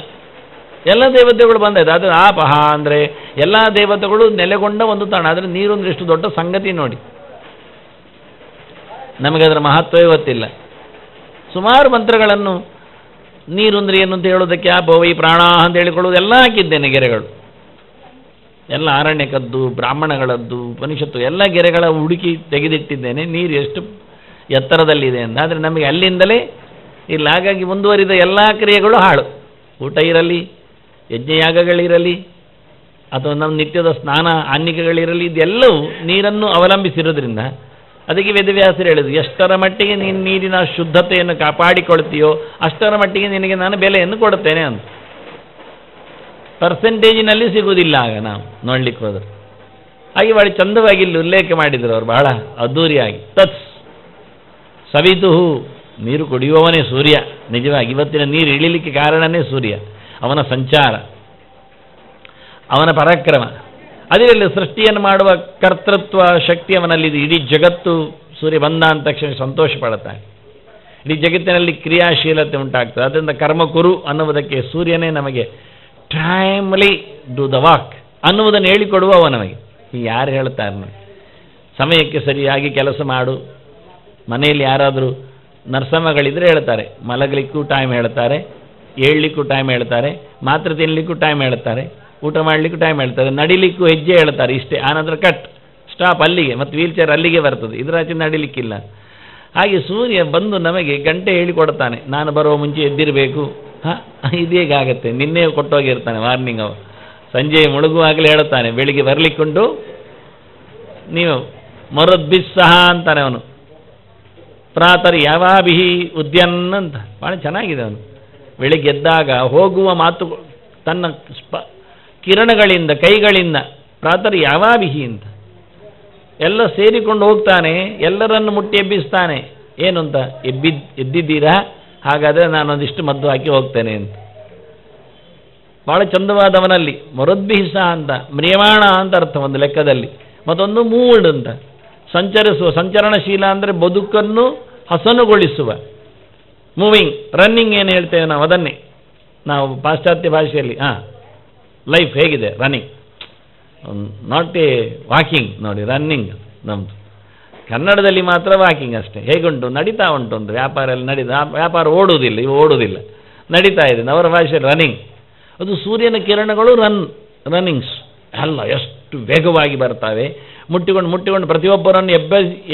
ಎಲ್ಲ ದೇವತೆಗಳು ಬಂದಿದೆ. ಅದು ಆಪಹ ಅಂದರೆ ಎಲ್ಲ ದೇವತೆಗಳು ನೆಲೆಗೊಂಡ ಒಂದು ತಾಣ. ಆದರೆ ನೀರೊಂದು ಎಷ್ಟು ದೊಡ್ಡ ಸಂಗತಿ ನೋಡಿ. ನಮಗೆ ಅದರ ಮಹತ್ವವೇ ಗೊತ್ತಿಲ್ಲ. ಸುಮಾರು ಮಂತ್ರಗಳನ್ನು ನೀರು ಅಂದರೆ ಏನು ಅಂತ ಹೇಳೋದಕ್ಕೆ ಭೋವೈ ಪ್ರಾಣ ಅಂತ ಹೇಳಿಕೊಳ್ಳೋದು ಎಲ್ಲ ಹಾಕಿದ್ದೇನೆ ಗೆರೆಗಳು, ಎಲ್ಲ ಆರಣ್ಯಕದ್ದು, ಬ್ರಾಹ್ಮಣಗಳದ್ದು, ಉಪನಿಷತ್ತು ಎಲ್ಲ ಗೆರೆಗಳ ಹುಡುಕಿ ತೆಗೆದಿಟ್ಟಿದ್ದೇನೆ. ನೀರು ಎಷ್ಟು ಎತ್ತರದಲ್ಲಿದೆ ಅಂತ. ಆದರೆ ನಮಗೆ ಅಲ್ಲಿಂದಲೇ ಇಲ್ಲ. ಹಾಗಾಗಿ ಮುಂದುವರಿದ ಎಲ್ಲ ಕ್ರಿಯೆಗಳು ಹಾಳು. ಊಟ ಇರಲಿ, ಯಜ್ಞಯಾಗಗಳಿರಲಿ, ಅಥವಾ ನಮ್ಮ ನಿತ್ಯದ ಸ್ನಾನ ಆನ್ನಿಕಗಳಿರಲಿ, ಇದೆಲ್ಲವೂ ನೀರನ್ನು ಅವಲಂಬಿಸಿರೋದ್ರಿಂದ ಅದಕ್ಕೆ ವೇದವ್ಯಾಸರು ಹೇಳಿದ್ರು, ಎಷ್ಟರ ಮಟ್ಟಿಗೆ ನೀನು ನೀರಿನ ಶುದ್ಧತೆಯನ್ನು ಕಾಪಾಡಿಕೊಳ್ತೀಯೋ ಅಷ್ಟರ ಮಟ್ಟಿಗೆ ನಿನಗೆ ನಾನು ಬೆಲೆಯನ್ನು ಕೊಡುತ್ತೇನೆ ಅಂತ. ಪರ್ಸೆಂಟೇಜಿನಲ್ಲಿ ಸಿಗುವುದಿಲ್ಲ ಆಗ ನಾವು ನೋಡ್ಲಿಕ್ಕೆ ಹೋದ್ರೆ. ಹಾಗೆ ಭಾಳ ಚಂದವಾಗಿ ಇಲ್ಲಿ ಉಲ್ಲೇಖ ಮಾಡಿದರು ಅವರು, ಬಹಳ ಅದ್ಧೂರಿಯಾಗಿ. ತತ್ ಸವಿತು, ನೀರು ಕುಡಿಯುವವನೇ ಸೂರ್ಯ. ನಿಜವಾಗಿ ಇವತ್ತಿನ ನೀರು ಇಳಿಲಿಕ್ಕೆ ಕಾರಣನೇ ಸೂರ್ಯ, ಅವನ ಸಂಚಾರ, ಅವನ ಪರಾಕ್ರಮ. ಅದರಲ್ಲಿ ಸೃಷ್ಟಿಯನ್ನು ಮಾಡುವ ಕರ್ತೃತ್ವ ಶಕ್ತಿ ಅವನಲ್ಲಿದೆ. ಇಡೀ ಜಗತ್ತು ಸೂರ್ಯ ಬಂದ ಅಂದ ತಕ್ಷಣ ಸಂತೋಷ ಪಡುತ್ತಾನೆ. ಇಡೀ ಜಗತ್ತಿನಲ್ಲಿ ಕ್ರಿಯಾಶೀಲತೆ ಉಂಟಾಗ್ತದೆ. ಅದರಿಂದ ಕರ್ಮಕುರು ಅನ್ನುವುದಕ್ಕೆ ಸೂರ್ಯನೇ ನಮಗೆ ಟೈಮ್ಲಿ ಡು ದ ವಾಕ್ ಅನ್ನುವುದನ್ನು ಹೇಳಿಕೊಡುವವ ನಮಗೆ. ಯಾರು ಹೇಳ್ತಾರೆ ನೋಡಿ, ಸಮಯಕ್ಕೆ ಸರಿಯಾಗಿ ಕೆಲಸ ಮಾಡು. ಮನೆಯಲ್ಲಿ ಯಾರಾದರೂ ನರ್ಸಮ್ಮಗಳಿದ್ರೆ ಹೇಳ್ತಾರೆ, ಮಲಗಲಿಕ್ಕೂ ಟೈಮ್ ಹೇಳ್ತಾರೆ, ಏಳಲಿಕ್ಕೂ ಟೈಮ್ ಹೇಳ್ತಾರೆ, ಮಾತ್ರೆ ತಿನ್ನಲಿಕ್ಕೂ ಟೈಮ್ ಹೇಳ್ತಾರೆ, ಊಟ ಮಾಡಲಿಕ್ಕೂ ಟೈಮ್ ಹೇಳ್ತಾರೆ, ನಡಿಲಿಕ್ಕೂ ಹೆಜ್ಜೆ ಹೇಳ್ತಾರೆ. ಇಷ್ಟೇ, ಆನಂತರ ಕಟ್ ಸ್ಟಾಪ್ ಅಲ್ಲಿಗೆ, ಮತ್ತು ವೀಲ್ ಚೇರ್ ಅಲ್ಲಿಗೆ ಬರ್ತದೆ, ಇದರಾಚೆ ನಡಿಲಿಕ್ಕಿಲ್ಲ. ಹಾಗೆ ಸೂರ್ಯ ಬಂದು ನಮಗೆ ಗಂಟೆ ಹೇಳಿಕೊಡ್ತಾನೆ, ನಾನು ಬರುವ ಮುಂಚೆ ಎದ್ದಿರಬೇಕು. ಇದೇಗಾಗತ್ತೆ, ನಿನ್ನೆ ಕೊಟ್ಟೋಗಿರ್ತಾನೆ ವಾರ್ನಿಂಗ್. ಅವ ಸಂಜೆ ಮುಳುಗುವಾಗಲೇ ಹೇಳ್ತಾನೆ, ಬೆಳಿಗ್ಗೆ ಬರಲಿಕ್ಕುಂಟು ನೀವು ಮರದ್ಬಿಸ್ಸಹ ಅಂತಾನೆ ಅವನು. ಪ್ರಾತರ್ ಯಾವಾಭಿಹಿ ಉದ್ಯನ್ ಅಂತ ಭಾಳ ಚೆನ್ನಾಗಿದೆ ಅವನು. ಬೆಳಿಗ್ಗೆ ಎದ್ದಾಗ ಹೋಗುವ ಮಾತು ತನ್ನ ಕಿರಣಗಳಿಂದ, ಕೈಗಳಿಂದ, ಪ್ರಾತರ್ ಯಾವಾಭಿಹಿ ಅಂತ ಎಲ್ಲ ಸೇರಿಕೊಂಡು ಹೋಗ್ತಾನೆ, ಎಲ್ಲರನ್ನು ಮುಟ್ಟಿ ಎಬ್ಬಿಸ್ತಾನೆ. ಏನು ಅಂತ, ಎದ್ದಿದ್ದೀರಾ, ಹಾಗಾದರೆ ನಾನೊಂದಿಷ್ಟು ಮದ್ದು ಹಾಕಿ ಹೋಗ್ತೇನೆ ಅಂತ. ಭಾಳ ಚಂದವಾದವನಲ್ಲಿ ಮರುದ್ಭಿಸ ಅಂತ, ಮ್ರಿಯಮಾಣ ಅಂತ ಅರ್ಥ ಒಂದು ಲೆಕ್ಕದಲ್ಲಿ. ಮತ್ತೊಂದು ಮೂಡ್ ಅಂತ, ಸಂಚರಿಸುವ, ಸಂಚರಣಶೀಲ ಅಂದರೆ ಬದುಕನ್ನು ಹಸನುಗೊಳಿಸುವ, ಮೂವಿಂಗ್, ರನ್ನಿಂಗ್ ಏನು ಹೇಳ್ತೇವೆ ನಾವು ಅದನ್ನೇ ನಾವು ಪಾಶ್ಚಾತ್ಯ ಭಾಷೆಯಲ್ಲಿ. ಲೈಫ್ ಹೇಗಿದೆ, ರನ್ನಿಂಗ್, ನಾಟ್ ಎ ವಾಕಿಂಗ್. ನೋಡಿ, ರನ್ನಿಂಗ್ ನಮ್ಮದು. ಕನ್ನಡದಲ್ಲಿ ಮಾತ್ರ ವಾಕಿಂಗ್ ಅಷ್ಟೇ. ಹೇಗುಂಟು, ನಡೀತಾ ಉಂಟು ಒಂದು ವ್ಯಾಪಾರಲ್ಲಿ ವ್ಯಾಪಾರ ಓಡುವುದಿಲ್ಲ, ಇವು ಓಡುವುದಿಲ್ಲ, ನಡೀತಾ ಇದೆ. ಅವರ ಭಾಷೆಯಲ್ಲಿ ರನ್ನಿಂಗ್. ಅದು ಸೂರ್ಯನ ಕಿರಣಗಳು ರನ್ನಿಂಗ್ಸ್ ಅಲ್ಲ, ಎಷ್ಟು ವೇಗವಾಗಿ ಬರ್ತವೆ, ಮುಟ್ಟಿಕೊಂಡು ಪ್ರತಿಯೊಬ್ಬರನ್ನು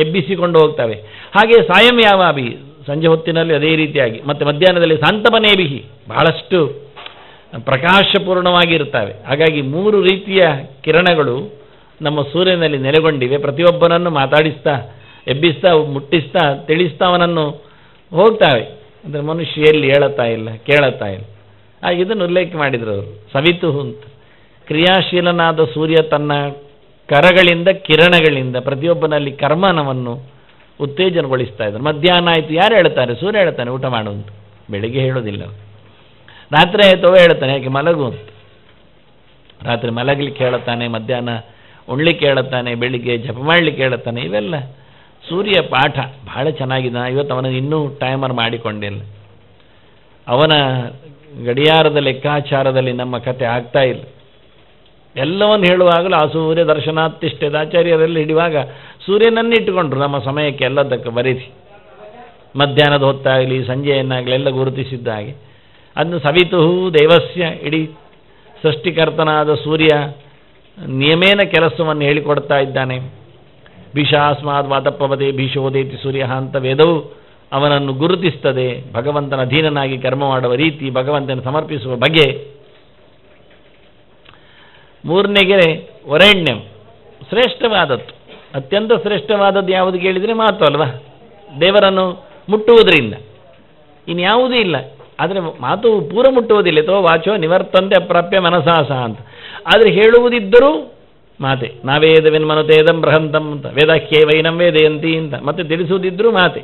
ಎಬ್ಬಿಸಿಕೊಂಡು ಹೋಗ್ತವೆ. ಹಾಗೆ ಸಾಯಂ ಯಾವಾಭಿ, ಸಂಜೆ ಹೊತ್ತಿನಲ್ಲಿ ಅದೇ ರೀತಿಯಾಗಿ, ಮತ್ತು ಮಧ್ಯಾಹ್ನದಲ್ಲಿ ಶಾಂತಪನೇಭಿಹಿ, ಬಹಳಷ್ಟು ಪ್ರಕಾಶಪೂರ್ಣವಾಗಿರ್ತವೆ. ಹಾಗಾಗಿ 3 ರೀತಿಯ ಕಿರಣಗಳು ನಮ್ಮ ಸೂರ್ಯನಲ್ಲಿ ನೆಲೆಗೊಂಡಿವೆ. ಪ್ರತಿಯೊಬ್ಬನನ್ನು ಮಾತಾಡಿಸ್ತಾ, ಎಬ್ಬಿಸ್ತಾ, ಮುಟ್ಟಿಸ್ತಾ, ತಿಳಿಸ್ತಾ ಅವನನ್ನು ಹೋಗ್ತಾವೆ. ಅಂದರೆ ಮನುಷ್ಯ ಎಲ್ಲಿ ಹೇಳುತ್ತಾ ಇಲ್ಲ, ಕೇಳುತ್ತಾ ಇಲ್ಲ. ಹಾಗೆ ಇದನ್ನು ಉಲ್ಲೇಖ ಮಾಡಿದರು ಅವರು. ಸವಿತು ಅಂತ, ಕ್ರಿಯಾಶೀಲನಾದ ಸೂರ್ಯ ತನ್ನ ಕರಗಳಿಂದ, ಕಿರಣಗಳಿಂದ ಪ್ರತಿಯೊಬ್ಬನಲ್ಲಿ ಕರ್ಮನವನ್ನು ಉತ್ತೇಜನಗೊಳಿಸ್ತಾ ಇದ್ದಾರೆ. ಮಧ್ಯಾಹ್ನ ಆಯಿತು, ಯಾರು ಹೇಳ್ತಾರೆ? ಸೂರ್ಯ ಹೇಳ್ತಾನೆ ಊಟ ಮಾಡುವಂತ. ಬೆಳಿಗ್ಗೆ ಹೇಳೋದಿಲ್ಲ. ರಾತ್ರಿ ಆಯಿತವ ಹೇಳ್ತಾನೆ, ಯಾಕೆ ಮಲಗು ಅಂತ. ರಾತ್ರಿ ಮಲಗಲಿಕ್ಕೆ ಹೇಳುತ್ತಾನೆ, ಮಧ್ಯಾಹ್ನ ಉಣ್ಲಿಕ್ಕೆ ಹೇಳುತ್ತಾನೆ, ಬೆಳಿಗ್ಗೆ ಜಪ ಮಾಡಲಿಕ್ಕೆ ಹೇಳುತ್ತಾನೆ. ಇವೆಲ್ಲ ಸೂರ್ಯ ಪಾಠ ಬಹಳ ಚೆನ್ನಾಗಿದೆ. ಇವತ್ತು ಅವನ ಇನ್ನೂ ಟೈಮರ್ ಮಾಡಿಕೊಂಡಿಲ್ಲ. ಅವನ ಗಡಿಯಾರದ ಲೆಕ್ಕಾಚಾರದಲ್ಲಿ ನಮ್ಮ ಕತೆ ಆಗ್ತಾ ಇಲ್ಲ. ಎಲ್ಲವನ್ನು ಹೇಳುವಾಗಲೂ ಆ ಸೂರ್ಯ ದರ್ಶನಾತಿಷ್ಠದ ಆಚಾರ್ಯರೆಲ್ಲ ಹಿಡಿಯುವಾಗ ಸೂರ್ಯನನ್ನೇ ಇಟ್ಟುಕೊಂಡ್ರು ನಮ್ಮ ಸಮಯಕ್ಕೆ ಎಲ್ಲದಕ್ಕೆ ಬರೆಸಿ. ಮಧ್ಯಾಹ್ನದ ಹೊತ್ತಾಗಲಿ, ಸಂಜೆಯನ್ನಾಗಲಿ ಎಲ್ಲ ಗುರುತಿಸಿದ್ದ ಹಾಗೆ ಅದನ್ನು ಸವಿತು ದೇವಸ್ಯ, ಇಡೀ ಸೃಷ್ಟಿಕರ್ತನಾದ ಸೂರ್ಯ ನಿಯಮೇನ ಕೆಲಸವನ್ನು ಹೇಳಿಕೊಡ್ತಾ ಇದ್ದಾನೆ. ಭೀಷಾಸ್ಮಾದ್ ವಾತಪ್ಪವದೆ ಭೀಷೋದೇತಿ ಸೂರ್ಯ ಅಂತ ವೇದವು ಅವನನ್ನು ಗುರುತಿಸ್ತದೆ. ಭಗವಂತನ ಅಧೀನನಾಗಿ ಕರ್ಮ ಮಾಡುವ ರೀತಿ, ಭಗವಂತನ ಸಮರ್ಪಿಸುವ ಬಗೆ. 3ನೇ ಗೆರೆ ವರೆಣ್ಯಂ, ಶ್ರೇಷ್ಠವಾದದ್ದು. ಅತ್ಯಂತ ಶ್ರೇಷ್ಠವಾದದ್ದು ಯಾವುದು ಕೇಳಿದರೆ ಮಾತು ಅಲ್ವಾ, ದೇವರನ್ನು ಮುಟ್ಟುವುದರಿಂದ. ಇನ್ಯಾವುದೂ ಇಲ್ಲ. ಆದರೆ ಮಾತು ಪೂರ ಮುಟ್ಟುವುದಿಲ್ಲ. ತೋ ವಾಚೋ ನಿವರ್ತಂತೆ ಅಪ್ರಾಪ್ಯ ಮನಸಾಸ ಅಂತ. ಆದರೆ ಹೇಳುವುದಿದ್ದರೂ ಮಾತೆ. ನಾವೇದವೆನ್ಮನುತೇದಂ ಬೃಹಂತಂ ಅಂತ, ವೇದಾಖ್ಯೇ ವೈನಂ ವೇದಯಂತಿ ಅಂತ ಮತ್ತೆ ತಿಳಿಸುವುದಿದ್ದರೂ ಮಾತೆ.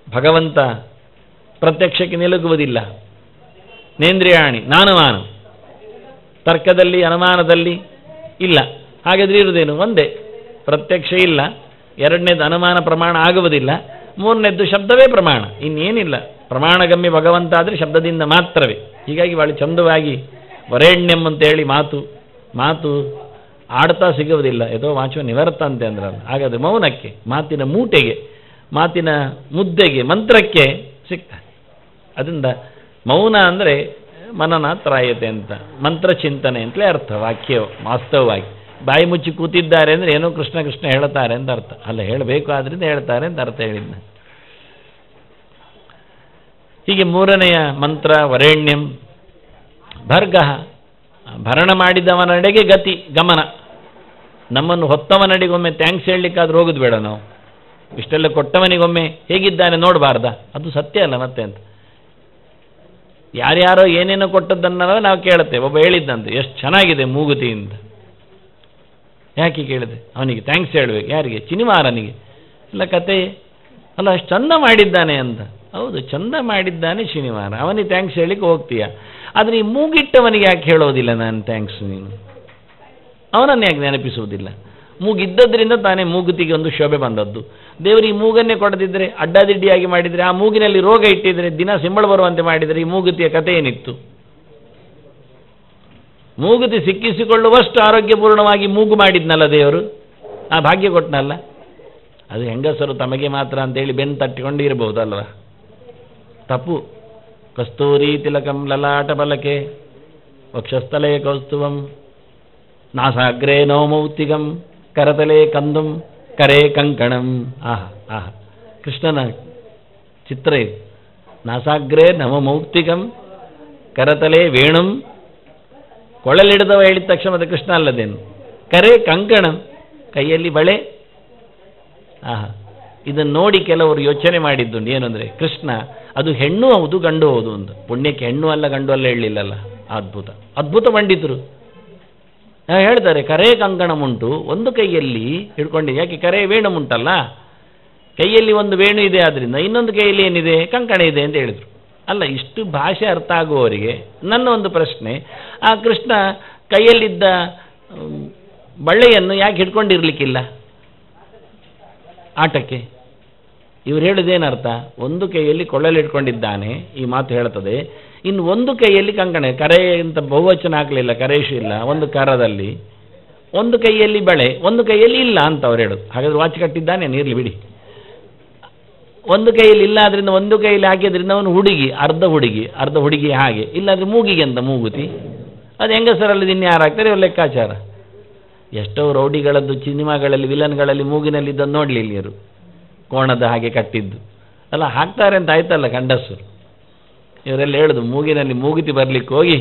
ಭಗವಂತ ಪ್ರತ್ಯಕ್ಷಕ್ಕೆ ನಿಲುಗುವುದಿಲ್ಲ. ನೇಂದ್ರಿಯಾಣಿ ನಾನುಮಾನ, ತರ್ಕದಲ್ಲಿ ಅನುಮಾನದಲ್ಲಿ ಇಲ್ಲ. ಹಾಗಾದ್ರೆ ಇರುವುದೇನು? ಒಂದೇ, ಪ್ರತ್ಯಕ್ಷ ಇಲ್ಲ. 2ನೇದು ಅನುಮಾನ ಪ್ರಮಾಣ ಆಗುವುದಿಲ್ಲ. 3ನೇದ್ದು ಶಬ್ದವೇ ಪ್ರಮಾಣ, ಇನ್ನೇನಿಲ್ಲ. ಪ್ರಮಾಣಗಮ್ಯ ಭಗವಂತ ಆದರೆ ಶಬ್ದದಿಂದ ಮಾತ್ರವೇ. ಹೀಗಾಗಿ ಭಾಳ ಚಂದವಾಗಿ ವರೇಣ್ಯಂ ಅಂತೇಳಿ ಮಾತು ಆಡ್ತಾ ಸಿಗುವುದಿಲ್ಲ. ಏತೋ ವಾಚೋ ನಿವರ್ತಂತೆ ಅಂದ್ರಲ್ಲ. ಹಾಗಾದರೆ ಮೌನಕ್ಕೆ, ಮಾತಿನ ಮೂಟೆಗೆ, ಮಾತಿನ ಮುದ್ದೆಗೆ, ಮಂತ್ರಕ್ಕೆ ಸಿಗ್ತಾರೆ. ಅದರಿಂದ ಮೌನ ಅಂದರೆ ಮನನ ತ್ರಾಯತೆ ಅಂತ, ಮಂತ್ರ ಚಿಂತನೆ ಅಂತಲೇ ಅರ್ಥ. ವಾಕ್ಯ ವಾಸ್ತವವಾಗಿ ಬಾಯಿ ಮುಚ್ಚಿ ಕೂತಿದ್ದಾರೆ ಅಂದರೆ ಏನೋ ಕೃಷ್ಣ ಕೃಷ್ಣ ಹೇಳ್ತಾರೆ ಅಂತ ಅರ್ಥ ಅಲ್ಲ, ಹೇಳಬೇಕು ಆದ್ರಿಂದ ಹೇಳ್ತಾರೆ ಅಂತ ಅರ್ಥ ಹೇಳಿದ್ನ. ಹೀಗೆ ಮೂರನೆಯ ಮಂತ್ರ ವರೇಣ್ಯಂ ಭರ್ಗ, ಭರಣ ಮಾಡಿದವನಡೆಗೆ ಗತಿ ಗಮನ. ನಮ್ಮನ್ನು ಹೊತ್ತವನಡೆಗೊಮ್ಮೆ ಥ್ಯಾಂಕ್ಸ್ ಹೇಳಲಿಕ್ಕಾದ್ರೂ ಹೋಗೋದು ಬೇಡ ನಾವು. ಇಷ್ಟೆಲ್ಲ ಕೊಟ್ಟವನಿಗೊಮ್ಮೆ ಹೇಗಿದ್ದಾನೆ ನೋಡಬಾರ್ದ? ಅದು ಸತ್ಯ ಅಲ್ಲ ಮತ್ತೆ ಅಂತ. ಯಾರ್ಯಾರೋ ಏನೇನೋ ಕೊಟ್ಟದ್ದನ್ನ ನಾವು ಕೇಳುತ್ತೇವೆ. ಒಬ್ಬ ಹೇಳಿದ್ದಂತೆ ಎಷ್ಟು ಚೆನ್ನಾಗಿದೆ ಮೂಗುತಿ ಅಂತ. ಯಾಕೆ ಕೇಳಿದೆ? ಅವನಿಗೆ ಥ್ಯಾಂಕ್ಸ್ ಹೇಳಬೇಕು. ಯಾರಿಗೆ? ಸಿನಿಮಾರನಿಗೆ. ಇಲ್ಲ ಕತೆ ಅಲ್ಲ, ಅಷ್ಟು ಚಂದ ಮಾಡಿದ್ದಾನೆ ಅಂತ. ಹೌದು, ಚಂದ ಮಾಡಿದ್ದಾನೆ ಶನಿವಾರ, ಅವನಿಗೆ ಥ್ಯಾಂಕ್ಸ್ ಹೇಳಿಕ್ಕೆ ಹೋಗ್ತೀಯ. ಆದರೆ ಈ ಮೂಗಿಟ್ಟವನಿಗೆ ಯಾಕೆ ಹೇಳೋದಿಲ್ಲ ನಾನು ಥ್ಯಾಂಕ್ಸ್? ನೀನು ಅವನನ್ನು ಯಾಕೆ ನೆನಪಿಸುವುದಿಲ್ಲ? ಮೂಗಿದ್ದದ್ರಿಂದ ತಾನೇ ಮೂಗುತಿಗೆ ಒಂದು ಶೋಭೆ ಬಂದದ್ದು. ದೇವರು ಈ ಮೂಗನ್ನೇ ಕೊಡದಿದ್ದರೆ, ಅಡ್ಡಾದಿಡ್ಡಿಯಾಗಿ ಮಾಡಿದರೆ, ಆ ಮೂಗಿನಲ್ಲಿ ರೋಗ ಇಟ್ಟಿದ್ರೆ, ದಿನ ಸಿಂಬಳ ಬರುವಂತೆ ಮಾಡಿದರೆ ಈ ಮೂಗುತಿಯ ಕಥೆ ಏನಿತ್ತು? ಮೂಗುತಿ ಸಿಕ್ಕಿಸಿಕೊಳ್ಳುವಷ್ಟು ಆರೋಗ್ಯಪೂರ್ಣವಾಗಿ ಮೂಗು ಮಾಡಿದ್ನಲ್ಲ ದೇವರು, ಆ ಭಾಗ್ಯ ಕೊಟ್ಟನಲ್ಲ. ಅದು ಹೆಂಗಸರು ತಮಗೆ ಮಾತ್ರ ಅಂತೇಳಿ ಬೆನ್ನು ತಟ್ಟಿಕೊಂಡು ಇರಬಹುದಲ್ವ? ತಪ್ಪು. ಕಸ್ತೂರಿ ತಿಲಕಂ ಲಲಾಟ ಬಲಕೆ ವಕ್ಷಸ್ಥಲೇ ಕೌಸ್ತುವಂ ನಾಸಾಗ್ರೇ ನವಮೌಕ್ತಿಕಂ ಕರತಲೆ ಕಂದುಂ ಕರೆ ಕಂಕಣಂ. ಆಹಾ ಆಹಾ, ಕೃಷ್ಣನ ಚಿತ್ರ ಇದು. ನಾಸಾಗ್ರೇ ನವಮೌಕ್ತಿಕಂ ಕರತಲೆ ವೇಣುಂ. ಕೊಳಲಿಡಿದವ ಹೇಳಿದ ತಕ್ಷಣ ಮತ್ತೆ ಕೃಷ್ಣ ಅಲ್ಲದೇನು? ಕರೆ ಕಂಕಣಂ, ಕೈಯಲ್ಲಿ ಬಳೆ. ಆಹಾ, ಇದನ್ನು ನೋಡಿ ಕೆಲವರು ಯೋಚನೆ ಮಾಡಿದ್ದುಂಟು. ಏನಂದರೆ ಕೃಷ್ಣ ಅದು ಹೆಣ್ಣು ಹೌದು ಗಂಡು ಹೌದು ಅಂತ. ಪುಣ್ಯಕ್ಕೆ ಹೆಣ್ಣು ಅಲ್ಲ ಗಂಡು ಅಲ್ಲ ಹೇಳಲಿಲ್ಲಲ್ಲ. ಅದ್ಭುತ ಅದ್ಭುತ ಪಂಡಿತರು ಹೇಳ್ತಾರೆ. ಕರೆ ಕಂಕಣಮುಂಟು, ಒಂದು ಕೈಯಲ್ಲಿ ಹಿಡ್ಕೊಂಡಿದೆ. ಯಾಕೆ? ಕರೆ ವೇಣುಮುಂಟಲ್ಲ, ಕೈಯಲ್ಲಿ ಒಂದು ವೇಣು ಇದೆ, ಆದ್ದರಿಂದ ಇನ್ನೊಂದು ಕೈಯಲ್ಲಿ ಏನಿದೆ? ಕಂಕಣ ಇದೆ ಅಂತ ಹೇಳಿದರು. ಅಲ್ಲ, ಇಷ್ಟು ಭಾಷೆ ಅರ್ಥ ಆಗುವವರಿಗೆ ನನ್ನ ಒಂದು ಪ್ರಶ್ನೆ, ಆ ಕೃಷ್ಣ ಕೈಯಲ್ಲಿದ್ದ ಬಳ್ಳೆಯನ್ನು ಯಾಕೆ ಹಿಡ್ಕೊಂಡಿರ್ಲಿಕ್ಕಿಲ್ಲ ಆಟಕ್ಕೆ? ಇವ್ರು ಹೇಳೋದೇನರ್ಥ? ಒಂದು ಕೈಯಲ್ಲಿ ಕೊಳ್ಳಲಿಟ್ಕೊಂಡಿದ್ದಾನೆ, ಈ ಮಾತು ಹೇಳ್ತದೆ. ಇನ್ನು ಒಂದು ಕೈಯಲ್ಲಿ ಕಂಕಣ, ಕರೆ ಅಂತ ಬಹುವಚನ ಹಾಕಲಿಲ್ಲ, ಕರೇಶು ಇಲ್ಲ, ಒಂದು ಕರದಲ್ಲಿ ಒಂದು ಕೈಯಲ್ಲಿ ಬಳೆ, ಒಂದು ಕೈಯಲ್ಲಿ ಇಲ್ಲ ಅಂತ ಅವ್ರು ಹೇಳೋದು. ಹಾಗಾದ್ರೆ ವಾಚ್ ಕಟ್ಟಿದ್ದಾನೆ, ನೀರ್ಲಿ ಬಿಡಿ. ಒಂದು ಕೈಯಲ್ಲಿ ಇಲ್ಲ, ಆದ್ರಿಂದ ಒಂದು ಕೈಯಲ್ಲಿ ಹಾಕಿದ್ರಿಂದ ಅವನು ಹುಡುಗಿ, ಅರ್ಧ ಹುಡುಗಿ ಹಾಗೆ. ಇಲ್ಲಾಂದ್ರೆ ಮೂಗಿಗೆ ಅಂತ ಮೂಗುತಿ. ಅದು ಹೆಂಗಸರಲ್ಲಿ ಇನ್ಯಾರು ಹಾಕ್ತಾರೆ? ಇವ್ರ ಲೆಕ್ಕಾಚಾರ. ಎಷ್ಟೋ ರೌಡಿಗಳದ್ದು ಸಿನಿಮಾಗಳಲ್ಲಿ ವಿಲನ್ಗಳಲ್ಲಿ ಮೂಗಿನಲ್ಲಿ ಇದನ್ನು ನೋಡಲಿಲ್ಲ ಇವರು, ಕೋಣದ ಹಾಗೆ ಕಟ್ಟಿದ್ದು ಅಲ್ಲ, ಹಾಕ್ತಾರೆ ಅಂತ ಆಯ್ತಲ್ಲ ಗಂಡಸರು. ಇವರೆಲ್ಲ ಹೇಳುದು ಮೂಗಿನಲ್ಲಿ ಮೂಗುತಿ ಬರಲಿಕ್ಕೆ ಹೋಗಿ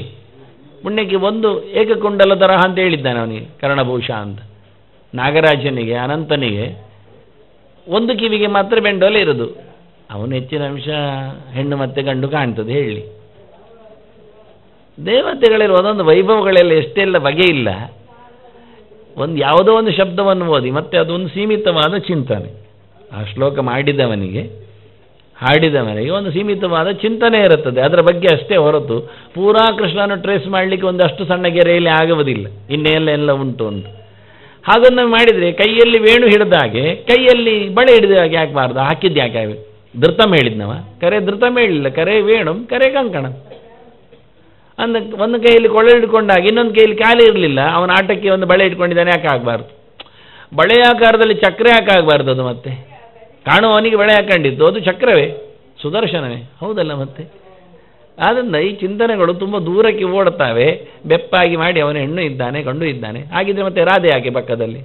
ಪುಣ್ಯಕ್ಕೆ ಒಂದು ಏಕಕುಂಡಲ ತರಹ ಅಂತ ಹೇಳಿದ್ದಾನೆ ಅವನಿಗೆ, ಕರ್ಣಭೂಷ ಅಂತ. ನಾಗರಾಜನಿಗೆ ಅನಂತನಿಗೆ ಒಂದು ಕಿವಿಗೆ ಮಾತ್ರ ಬೆಂಡೋಲೆ ಇರೋದು. ಅವನು ಹೆಚ್ಚಿನ ಅಂಶ ಹೆಣ್ಣು ಮತ್ತೆ ಗಂಡು ಕಾಣ್ತದೆ. ಹೇಳಿ, ದೇವತೆಗಳಿರುವ ಒಂದೊಂದು ವೈಭವಗಳೆಲ್ಲ ಎಷ್ಟೆಲ್ಲ ಬಗೆ ಇಲ್ಲ. ಒಂದು ಯಾವುದೋ ಒಂದು ಶಬ್ದವನ್ನು ಓದಿ ಮತ್ತೆ ಅದೊಂದು ಸೀಮಿತವಾದ ಚಿಂತನೆ. ಆ ಶ್ಲೋಕ ಮಾಡಿದವನಿಗೆ, ಹಾಡಿದವನಿಗೆ ಒಂದು ಸೀಮಿತವಾದ ಚಿಂತನೆ ಇರುತ್ತದೆ ಅದರ ಬಗ್ಗೆ ಅಷ್ಟೇ ಹೊರತು ಪೂರಾ ಕೃಷ್ಣನ ಟ್ರೇಸ್ ಮಾಡಲಿಕ್ಕೆ ಒಂದಷ್ಟು ಸಣ್ಣ ಗೆರೆಯಲ್ಲಿ ಆಗುವುದಿಲ್ಲ. ಇನ್ನೆಲ್ಲ ಉಂಟು ಅಂತ ಹಾಗನ್ನು ಮಾಡಿದರೆ ಕೈಯಲ್ಲಿ ವೇಣು ಹಿಡಿದಾಗೆ ಕೈಯಲ್ಲಿ ಬಳೆ ಹಿಡಿದ ಹಾಗೆ ಹಾಕಬಾರ್ದು. ಹಾಕಿದ್ದು ಯಾಕೆ? ಧೃತಮ್ ಹೇಳಿದ್ನವ, ಕರೆ ಧೃತಮ್ ಹೇಳಿಲ್ಲ, ಕರೆ ವೇಣು ಕರೆ ಕಂಕಣ ಅಂದ. ಒಂದು ಕೈಯಲ್ಲಿ ಕೊಳ್ಳೆ ಹಿಡ್ಕೊಂಡಾಗ ಇನ್ನೊಂದು ಕೈಯಲ್ಲಿ ಖಾಲಿ ಇರಲಿಲ್ಲ, ಅವನ ಆಟಕ್ಕೆ ಒಂದು ಬಳೆ ಇಟ್ಕೊಂಡಿದ್ದಾನೆ, ಯಾಕೆ ಆಗಬಾರ್ದು? ಬಳೆ ಆಕಾರದಲ್ಲಿ ಚಕ್ರ ಯಾಕೆ ಆಗಬಾರ್ದು? ಅದು ಮತ್ತೆ ಕಾಣುವವನಿಗೆ ಬಳೆ ಹಾಕೊಂಡಿದ್ದು ಅದು ಚಕ್ರವೇ, ಸುದರ್ಶನವೇ, ಹೌದಲ್ಲ ಮತ್ತೆ? ಆದ್ದರಿಂದ ಈ ಚಿಂತನೆಗಳು ತುಂಬ ದೂರಕ್ಕೆ ಓಡ್ತಾವೆ. ಬೆಪ್ಪಾಗಿ ಮಾಡಿ ಅವನ ಹೆಣ್ಣು ಇದ್ದಾನೆ ಗಂಡು ಇದ್ದಾನೆ ಹಾಗಿದ್ರೆ ಮತ್ತೆ ರಾಧೆ ಯಾಕೆ ಪಕ್ಕದಲ್ಲಿ?